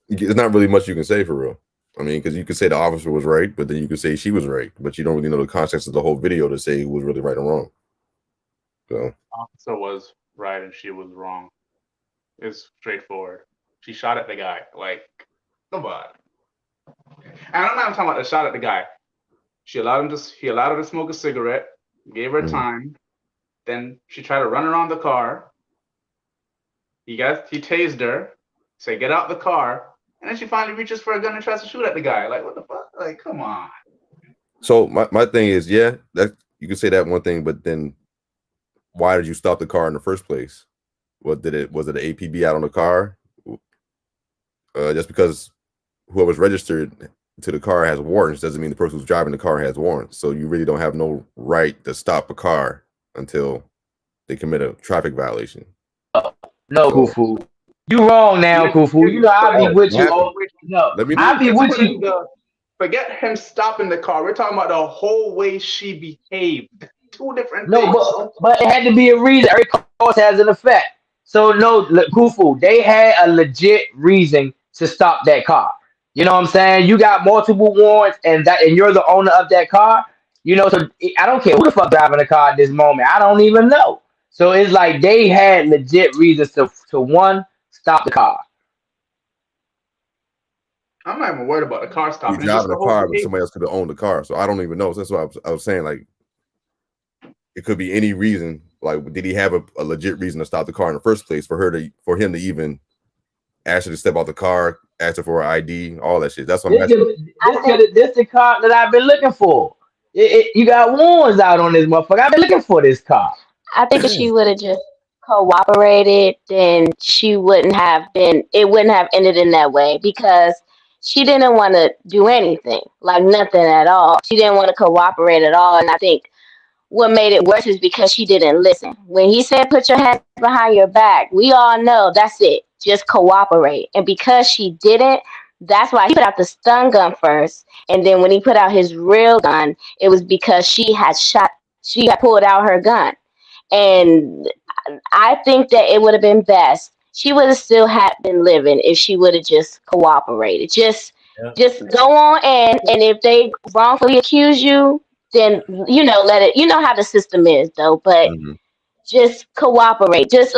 It's not really much you can say for real. I mean, because you could say the officer was right, but then you could say she was right, but you don't really know the context of the whole video to say who was really right or wrong. So Officer was right and she was wrong. It's straightforward. She shot at the guy. Like, come on. And I'm not talking about the shot at the guy. He allowed her to smoke a cigarette, gave her time. Then she tried to run around the car. He tased her, said, "Get out the car." And then she finally reaches for a gun and tries to shoot at the guy. Like, what the fuck? Like, come on. So my thing is, yeah, that you can say that one thing, but then why did you stop the car in the first place? Was it an APB out on the car? Just because whoever's registered to the car has warrants doesn't mean the person who's driving the car has warrants. So you really don't have no right to stop a car until they commit a traffic violation. No, Kufu. You wrong now, Kufu. You know I'll be with you. No, I'll be with you. Forget him stopping the car. We're talking about the whole way she behaved. Two different No, things. but it had to be a reason. Every cause has an effect. So no, look, Kufu, they had a legit reason to stop that car. You know what I'm saying? You got multiple warrants, and you're the owner of that car. You know, so I don't care who the fuck driving the car at this moment. I don't even know. So it's like they had legit reasons to one, stop the car. I'm not even worried about the car You stopping. It's just driving the a whole car, but behavior. somebody else could have owned the car. So I don't even know. So that's what I was saying. Like, it could be any reason. Like, did he have a legit reason to stop the car in the first place for him to even ask her to step out the car, ask her for her ID, all that shit? That's what I'm asking. This the car that I've been looking for. You got warrants out on this motherfucker. I've been looking for this car. I think if she would have just cooperated, then it wouldn't have ended in that way because she didn't want to do anything, like nothing at all. She didn't want to cooperate at all. And I think what made it worse is because she didn't listen. When he said, "Put your hands behind your back," we all know that's it. Just cooperate. And because she didn't, that's why he put out the stun gun first. And then when he put out his real gun, it was because she had pulled out her gun. And I think that it would have been best. She would have still had been living if she would have just cooperated. Just go on and if they wrongfully accuse you, then let it. You know how the system is though, but just cooperate. Just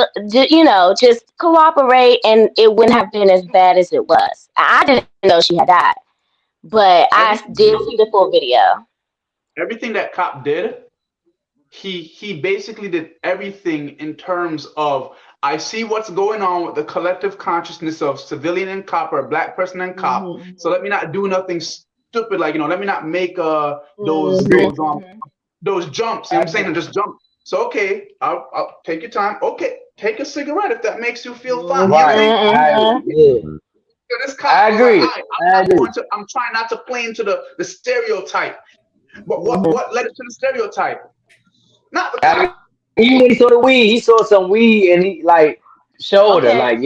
cooperate, and it wouldn't have been as bad as it was. I didn't know she had died, but I did see the full video. Everything that cop did, he basically did everything in terms of, I see what's going on with the collective consciousness of civilian and cop, or black person and cop. So let me not do nothing stupid, like, let me not make those jumps. You know what I'm saying? And just jump. So okay, I'll take your time. Okay, take a cigarette if that makes you feel fine. Right. This cop, I agree. I'm trying not to play into the stereotype. But what led it to the stereotype? Not the cop. Even when he saw the weed, he saw some weed and he showed her,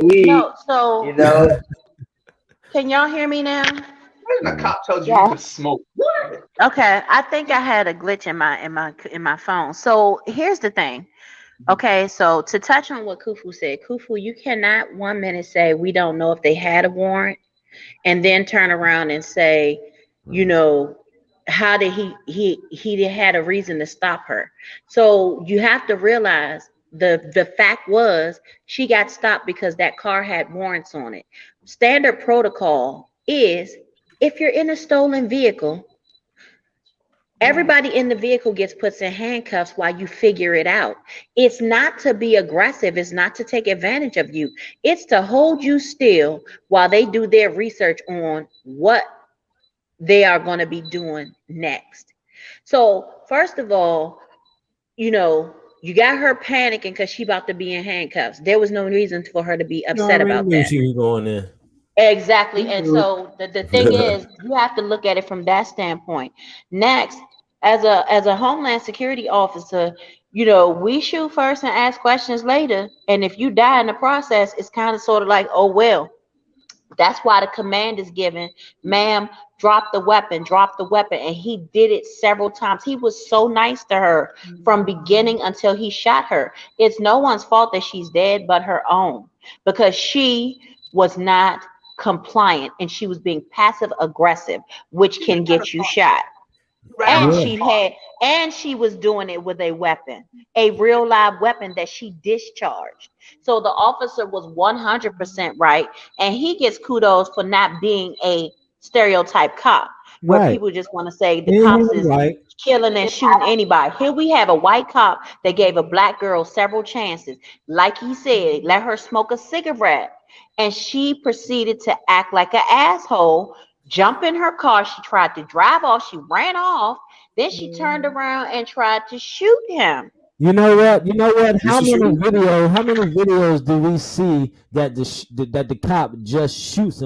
weed. No, so You can y'all hear me now? The cop tells you you could smoke. Okay, I think I had a glitch in my phone. So here's the thing. Okay, so to touch on what Kufu said, Kufu, you cannot 1 minute say we don't know if they had a warrant, and then turn around and say, how did he had a reason to stop her. So you have to realize the fact was she got stopped because that car had warrants on it. Standard protocol is, if you're in a stolen vehicle, Everybody in the vehicle gets put in handcuffs while you figure it out. It's not to be aggressive. It's not to take advantage of you. It's to hold you still while they do their research on what they are going to be doing next. So, first of all, you know, you got her panicking because she about to be in handcuffs. There was no reason for her to be You upset already about knew that. she was going in. Exactly. And so the thing is, you have to look at it from that standpoint. Next, as a Homeland Security officer, you know, we shoot first and ask questions later. And if you die in the process, it's kind of sort of like, oh well. That's why the command is given, ma'am, drop the weapon, drop the weapon. And he did it several times. He was so nice to her from beginning until he shot her. It's no one's fault that she's dead but her own, because she was not compliant and she was being passive aggressive, which can get you shot. And she was doing it with a weapon, a real live weapon that she discharged. So the officer was 100% right, and he gets kudos for not being a stereotype cop where Right. people just want to say the And he cops was is right. killing and shooting anybody. Here we have a white cop that gave a black girl several chances. Like he said, let her smoke a cigarette, and she proceeded to act like an asshole, jump in her car. She tried to drive off. She ran off. Then she turned around and tried to shoot him. You know what? You know what? This is true. How many videos do we see that the cop just shoots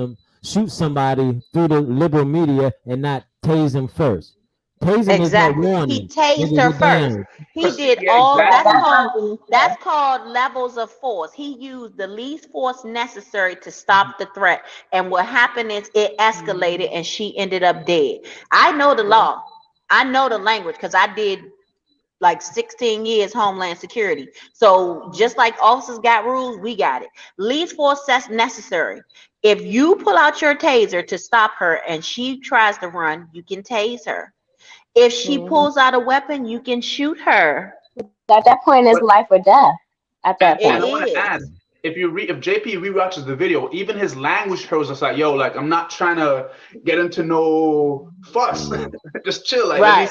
somebody through the liberal media and not tase him first? Tasing is a Exactly. warning. He tased Nigga, her you first. down. He did Yeah, all exactly. that's called levels of force. He used the least force necessary to stop the threat. And what happened is it escalated and she ended up dead. I know the law. I know the language because I did like 16 years Homeland Security. So just like officers got rules, we got it. Least force necessary. If you pull out your taser to stop her and she tries to run, you can tase her. If she pulls out a weapon, you can shoot her. At that point, it's life or death. At that It And I point. want to is. add, if JP rewatches the video, even his language shows us like, yo, like I'm not trying to get into no fuss, just chill, like Right.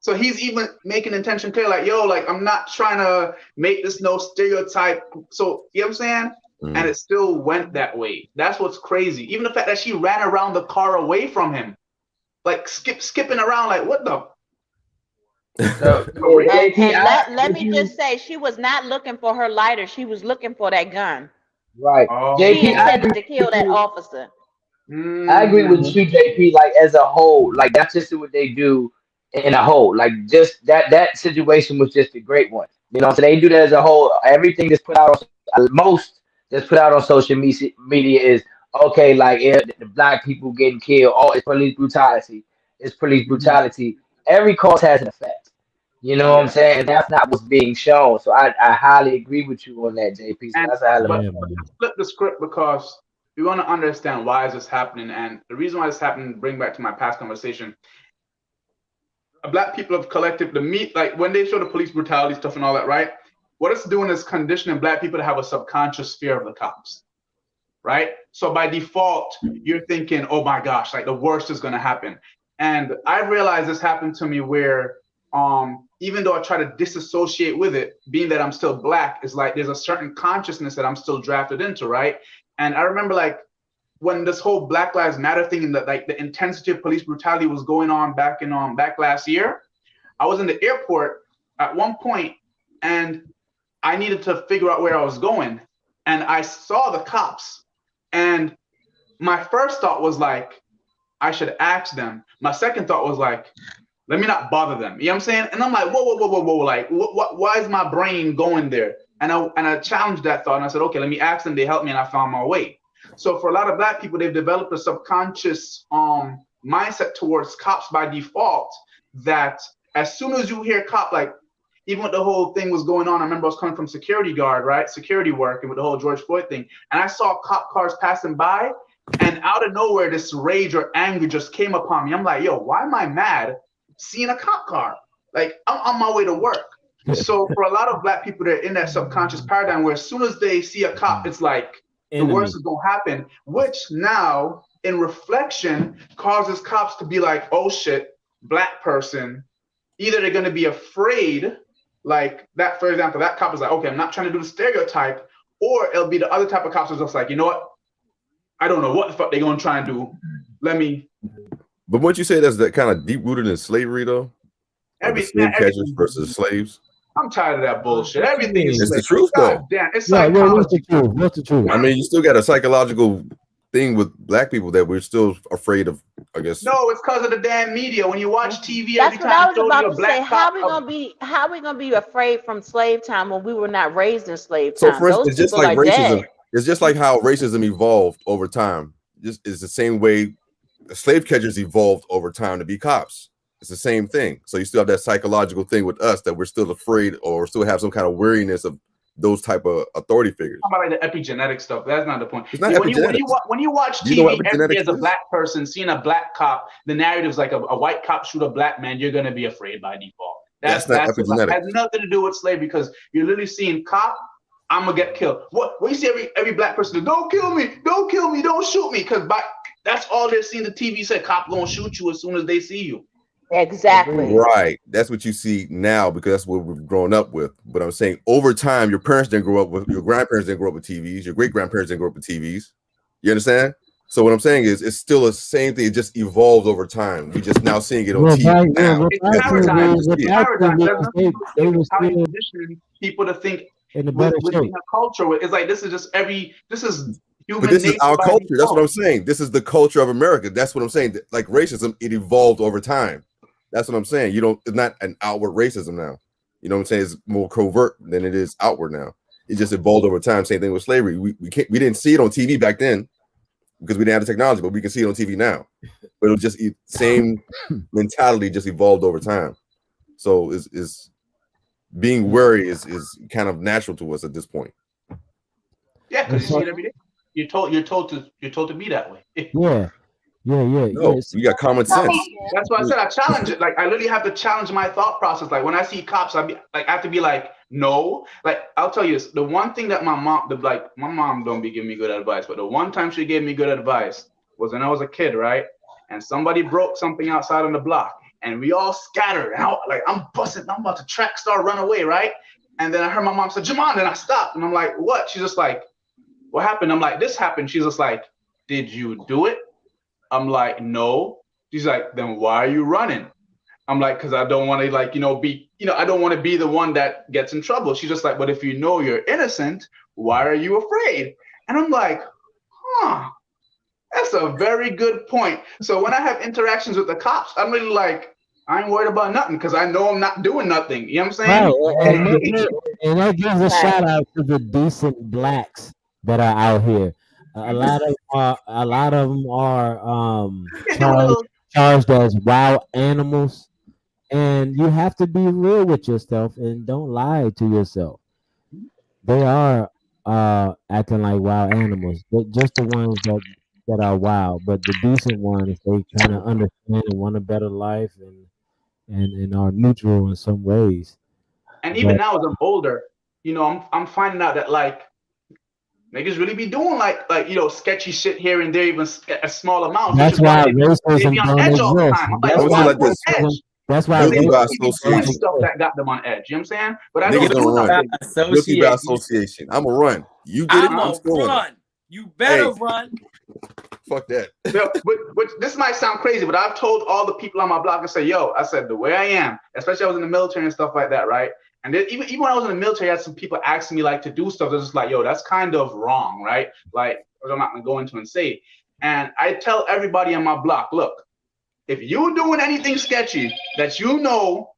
so he's even making intention clear, like, yo, like I'm not trying to make this no stereotype. So you know what I'm saying? And it still went that way. That's what's crazy. Even the fact that she ran around the car away from him, like skipping around, like what the. Let me just say, she was not looking for her lighter. She was looking for that gun. Right. She JP, I intended agree to kill with that you. officer. I agree with you, JP. Like as a whole, like that's just what they do in a whole. Like just that situation was just a great one. You know, so they do that as a whole. Everything that's put out on most that's put out on social media is okay. Like the black people getting killed. Oh, it's police brutality. It's police brutality. Every cause has an effect. You know what I'm saying? And that's not what's being shown. So I highly agree with you on that, JP. So And that's a hell of but a let's flip the script because we want to understand why is this happening, and the reason why this happened. Bring back to my past conversation. Black people have collected the meat, like when they show the police brutality stuff and all that, right? What it's doing is conditioning black people to have a subconscious fear of the cops, right? So by default, you're thinking, oh my gosh, like the worst is going to happen. And I realized this happened to me where even though I try to disassociate with it, being that I'm still black, is like there's a certain consciousness that I'm still drafted into, right? And I remember like when this whole Black Lives Matter thing and the intensity of police brutality was going on back last year, I was in the airport at one point and I needed to figure out where I was going. And I saw the cops. And my first thought was like, I should ask them. My second thought was like, let me not bother them. You know what I'm saying? And I'm like, whoa. Like, why is my brain going there? And I challenged that thought and I said, okay, let me ask them. They helped me and I found my way. So for a lot of black people, they've developed a subconscious mindset towards cops by default that as soon as you hear cop, like even with the whole thing was going on, I remember I was coming from security guard, right? Security work and with the whole George Floyd thing. And I saw cop cars passing by and out of nowhere, this rage or anger just came upon me. I'm like, yo, why am I mad seeing a cop car? Like I'm on my way to work. So for a lot of black people, they're in that subconscious paradigm where as soon as they see a cop, it's like the worst is going to happen, which now in reflection causes cops to be like, oh shit, black person, either they're going to be afraid, like that, for example, that cop is like, okay, I'm not trying to do the stereotype, or it'll be the other type of cops who's just like, you know what? I don't know what the fuck they're going to try and do. Let me. But wouldn't you say that's that kind of deep rooted in slavery, though? Like slave catchers versus slaves. I'm tired of that bullshit. Everything is the truth, though. Damn, it's psychology. What's the truth? What's the truth? I mean, you still got a psychological thing with black people that we're still afraid of, I guess. No, it's because of the damn media. When you watch TV, That's every what I time was they show about you a to say. black How cop, we gonna be afraid from slave time when we were not raised in slave So, time? for Those instance, just people like are racism, dead. it's just like how racism evolved over time. Just is the same way slave catchers evolved over time to be cops. It's the same thing. So you still have that psychological thing with us that we're still afraid or still have some kind of weariness of those type of authority figures. How about like the epigenetic stuff? That's not the point. It's not when you watch Do you know what TV every day epigenetics as a is? black person, seeing a black cop, the narrative's like a white cop shoot a black man, you're gonna be afraid by default. That's not It epigenetics. has nothing to do with slavery because you're literally seeing cop, I'm gonna get killed. What you see every black person do, don't kill me, don't shoot me, because that's all they're seeing. The TV said cop gonna shoot you as soon as they see you. Exactly. Right. That's what you see now because that's what we've grown up with. But I'm saying over time, your parents didn't grow up with, your grandparents didn't grow up with TVs, your great grandparents didn't grow up with TVs. You understand? So what I'm saying is it's still the same thing. It just evolved over time. We're just now seeing it on TV now. It's paradigm. They were How you still condition people to think in a better within shape. a culture. It's like this is human But this is nature our by culture. That's what I'm default. saying. This is the culture of America. That's what I'm saying. Like racism, it evolved over time. That's what I'm saying. It's not an outward racism now. You know what I'm saying? It's more covert than it is outward now. It just evolved over time. Same thing with slavery. We didn't see it on TV back then because we didn't have the technology, but we can see it on TV now. But it was just same mentality, just evolved over time. So is being wary is kind of natural to us at this point. Yeah, because you see it every day. You're told to be that way. Yeah. No, you got common sense. That's why I said I challenge it. Like I literally have to challenge my thought process. Like when I see cops, I have to be like, no. Like I'll tell you this: the one thing that my mom don't be giving me good advice, but the one time she gave me good advice was when I was a kid, right? And somebody broke something outside on the block, and we all scattered. And I'm busting, I'm about to run away, right? And then I heard my mom say, "Jamon," and I stopped, and I'm like, "What?" She's just like, "What happened?" I'm like, "This happened." She's just like, "Did you do it?" I'm like, "No." She's like, "Then why are you running?" I'm like, "Because I don't want to I don't want to be the one that gets in trouble." She's just like, "But if you know you're innocent, why are you afraid?" And I'm like, that's a very good point. So when I have interactions with the cops, I'm really like, I ain't worried about nothing because I know I'm not doing nothing. You know what I'm saying? Right. And that gives a shout out to the decent blacks that are out here. A lot of them are charged as wild animals, and you have to be real with yourself and don't lie to yourself. They are acting like wild animals, but just the ones that are wild. But the decent ones, they kind of understand and want a better life and are neutral in some ways. And even now as I'm older, I'm finding out that like niggas really be doing like sketchy shit here and there, even a small amount. That's why they racism be on don't edge all the exist. time. I'm like, That's why doing association. stuff that got them on edge. You know what I'm saying? But I Niggas don't don't run. nothing. Guilty by association. I'm a run. You did it. I'm still run. You better run. Fuck that. But this might sound crazy, but I've told all the people on my block and say, yo, I said the way I am, especially I was in the military and stuff like that, right? And then even when I was in the military, I had some people asking me like to do stuff. They're just like, yo, that's kind of wrong, right? Like, I'm not gonna go into and say. And I tell everybody on my block, look, if you're doing anything sketchy that you know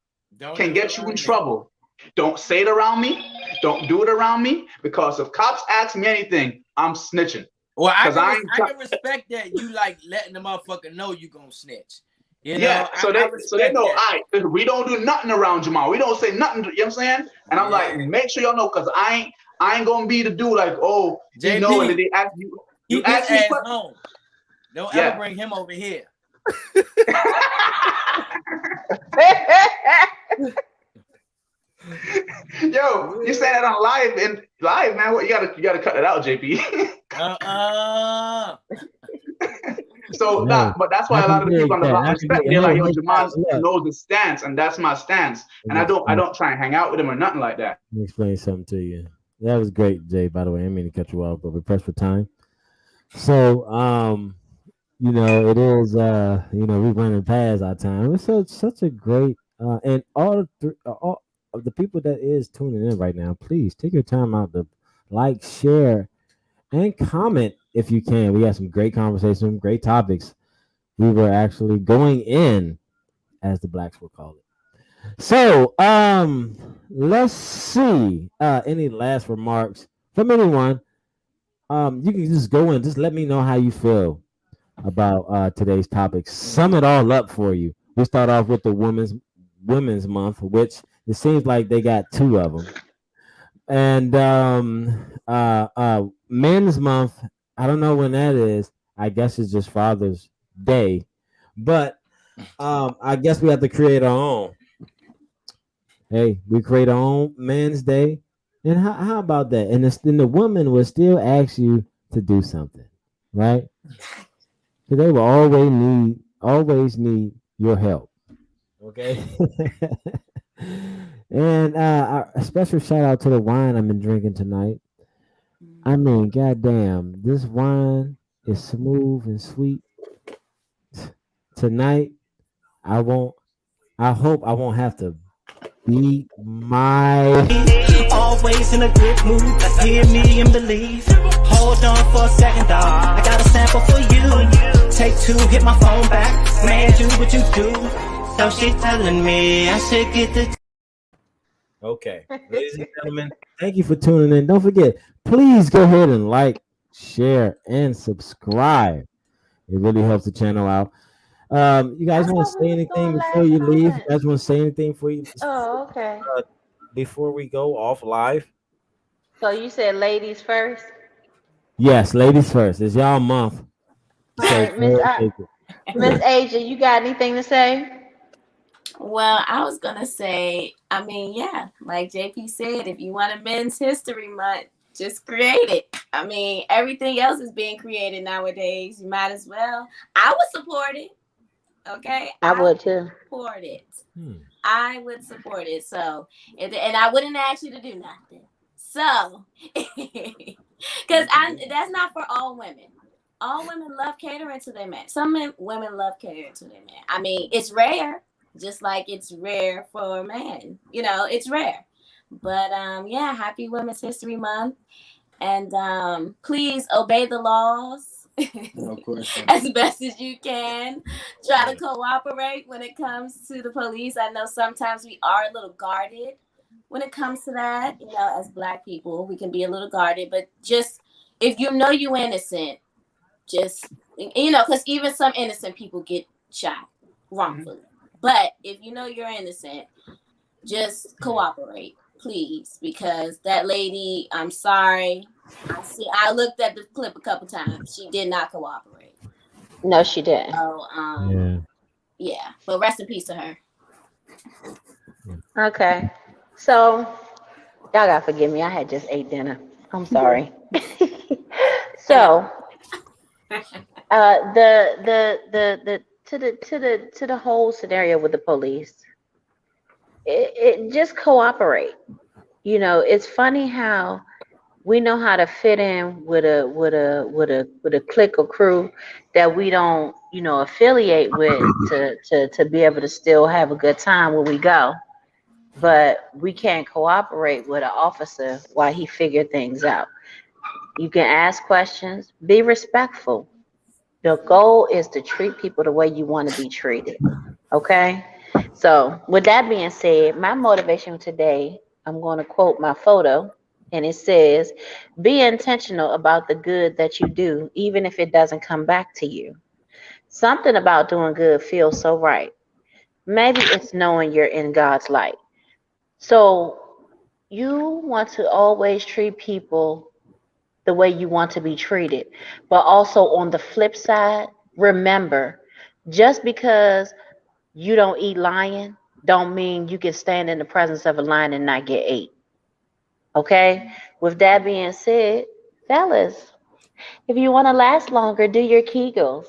can get you in trouble, don't say it around me. Don't do it around me, because if cops ask me anything, I'm snitching. Well, I can respect that you like letting the motherfucker know you gonna snitch. You know, so they know, we don't do nothing around Jamal. We don't say nothing. You know what I'm saying? And I'm like, make sure y'all know, because I ain't gonna be the dude like, oh, JP, you know, and then they ask you. You ask me home. Don't ever bring him over here. Yo, you saying that on live, man? What you gotta cut it out, JP. So Man, but that's why I a can lot of the people dig on the that. block I can dig. respect me. They're Hey, like, yo, hey, Jamal look. knows his stance, and that's my stance. And I don't try and hang out with him or nothing like that. Let me explain something to you. That was great, Jay. By the way, I didn't mean to cut you off, but we're pressed for time. So, it is. We're running past our time. It's such a great, and all of the people that is tuning in right now. Please take your time out to like, share, and comment if you can. We had some great conversation, great topics. We were actually going in, as the blacks will call it. So, let's see. Any last remarks from anyone? You can just go in. Just let me know how you feel about today's topic. Sum it all up for you. We start off with the Women's Month, which it seems like they got two of them, and Men's Month. I don't know when that is. I guess it's just Father's Day, but I guess we have to create our own. Hey, we create our own Men's Day. And how about that? And then the woman will still ask you to do something, right? Because they will always need your help. Okay. And a special shout out to the wine I've been drinking tonight. I mean, goddamn, this wine is smooth and sweet. Tonight, I hope I won't have to beat my. Always in a good mood. Hear me and believe. Hold on for a second, dog. I got a sample for you. Take two, hit my phone back. Man, do what you do. So she's telling me I should get the. Okay, ladies and gentlemen, thank you for tuning in. Don't forget, please go ahead and like, share, and subscribe. It really helps the channel out. You guys want to say anything before you leave? You guys want to say anything Oh, okay. before we go off live? So you said ladies first? Yes, ladies first. It's y'all month. All So right, Miss Asia, you got anything to say? Well, I was gonna say, I mean, yeah, like JP said, if you want a Men's History Month, just create it. I mean, everything else is being created nowadays. You might as well. I would support it. Okay, I would too. Support it. I would support it. So, and I wouldn't ask you to do nothing. So, because that's not for all women. All women love catering to their men. Some women love catering to their men. I mean, it's rare, just like it's rare for a man. It's rare. But yeah, happy Women's History Month, and please obey the laws. Of course. As best as you can. Try to cooperate when it comes to the police. I know sometimes we are a little guarded when it comes to that. As Black people, we can be a little guarded, but just if you know you're innocent, just because even some innocent people get shot wrongfully. But if you know you're innocent, just cooperate, please, because that lady, I'm sorry. I looked at the clip a couple times. She did not cooperate. No, she didn't. So, yeah. But rest in peace to her. Okay. So, y'all gotta forgive me. I had just ate dinner. I'm sorry. So, to the whole scenario with the police, it just cooperate. It's funny how we know how to fit in with a clique or crew that we don't affiliate with to be able to still have a good time when we go, but we can't cooperate with an officer while he figure things out. You can ask questions, be respectful. The goal is to treat people the way you want to be treated. Okay, so with that being said, my motivation today, I'm going to quote my photo. And it says, be intentional about the good that you do, even if it doesn't come back to you. Something about doing good feels so right. Maybe it's knowing you're in God's light. So you want to always treat people the way you want to be treated. But also on the flip side, remember, just because you don't eat lion, don't mean you can stand in the presence of a lion and not get ate. Okay, with that being said, fellas, If you want to last longer, do your Kegels.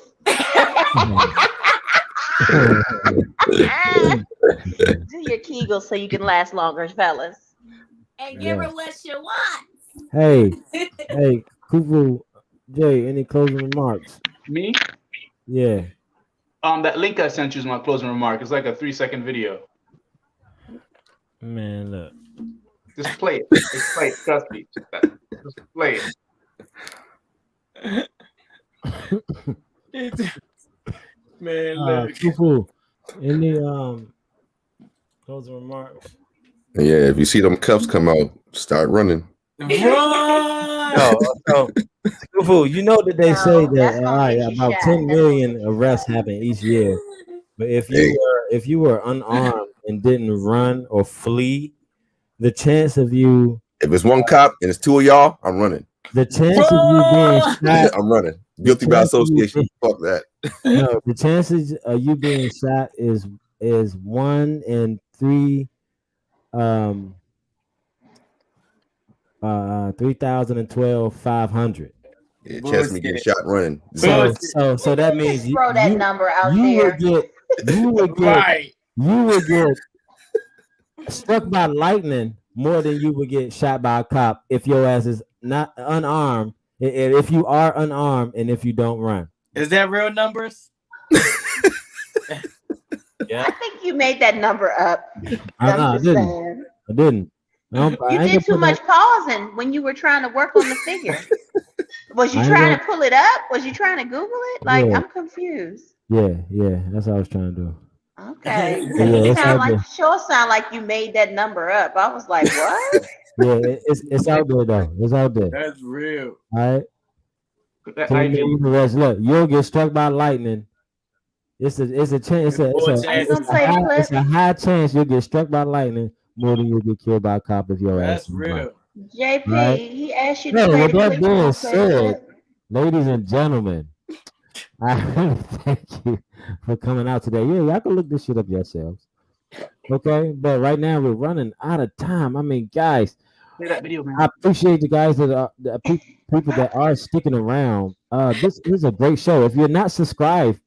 Do your Kegels so you can last longer, fellas. And give her what she wants. Hey, hey, Kufu, Jay, any closing remarks? Me? Yeah. That link I sent you is my closing remark. It's like a 3-second video. Man, look. Just play it. Just play it. Trust me. Just play it. Man, look. Kufu, any closing remarks? Yeah, if you see them cuffs come out, start running. No, so Kufu, you know that they say that about 10 million arrests happen each year. But if you were unarmed and didn't run or flee, the chance of you, if it's one cop and it's two of y'all, I'm running. The chance of you being shot, I'm running. Guilty by association. Fuck that. No, the chances of you being shot is 1 in 3 3,012 500. Yeah, chance of me getting shot running. So that means you throw that number out there. You would get struck by lightning more than you would get shot by a cop if your ass is not unarmed. If you are unarmed and if you don't run. Is that real numbers? Yeah. I think you made that number up. I didn't. You did too much pausing when you were trying to work on the figure. Was you trying to pull it up? Was you trying to Google it? Like, Yeah. I'm confused. Yeah, that's what I was trying to do. Okay. Yeah, Sound like you made that number up. I was like, what? Yeah, it's out there though. It's out there. That's real. All right. Look, you'll get struck by lightning. It's a chance. It's a high chance you'll get struck by lightning more than you'll get killed by a cop if your ass. That's real. JP, right? he asked you to No, play with the that clip being on said, ladies and gentlemen, I really thank you for coming out today. Yeah, y'all can look this shit up yourselves. Okay, but right now we're running out of time. I mean, guys, That video, man. I appreciate the guys that are the people that are sticking around. This is a great show. If you're not subscribed,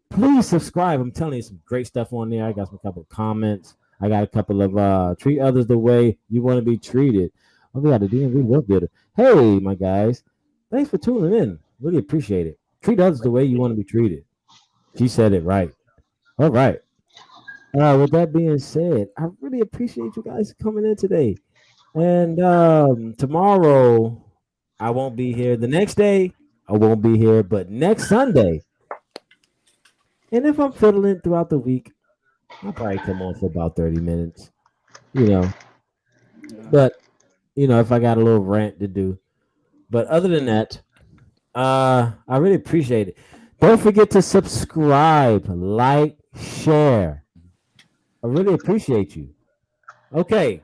please subscribe. I'm telling you some great stuff on there. I got some couple of comments. I got a couple of treat others the way you want to be treated. Oh, we got a DMV work builder. Hey, my guys, thanks for tuning in. Really appreciate it. Treat others the way you want to be treated. She said it right. All right. With that being said, I really appreciate you guys coming in today. And tomorrow I won't be here. The next day I won't be here, but next Sunday. And if I'm fiddling throughout the week, I'll probably come on for about 30 minutes. But if I got a little rant to do. But other than that, I really appreciate it. Don't forget to subscribe, like, share. I really appreciate you. Okay.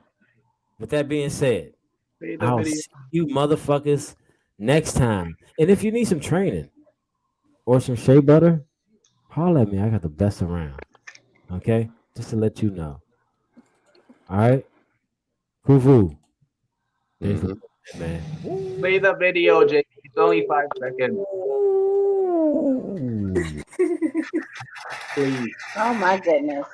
With that being said, I'll see you motherfuckers next time. And if you need some training or some shea butter, holler at me. I got the best around. Okay? Just to let you know. All right? Kufu. Man. Play the video, Jake. It's only 5 seconds. Please. Oh my goodness.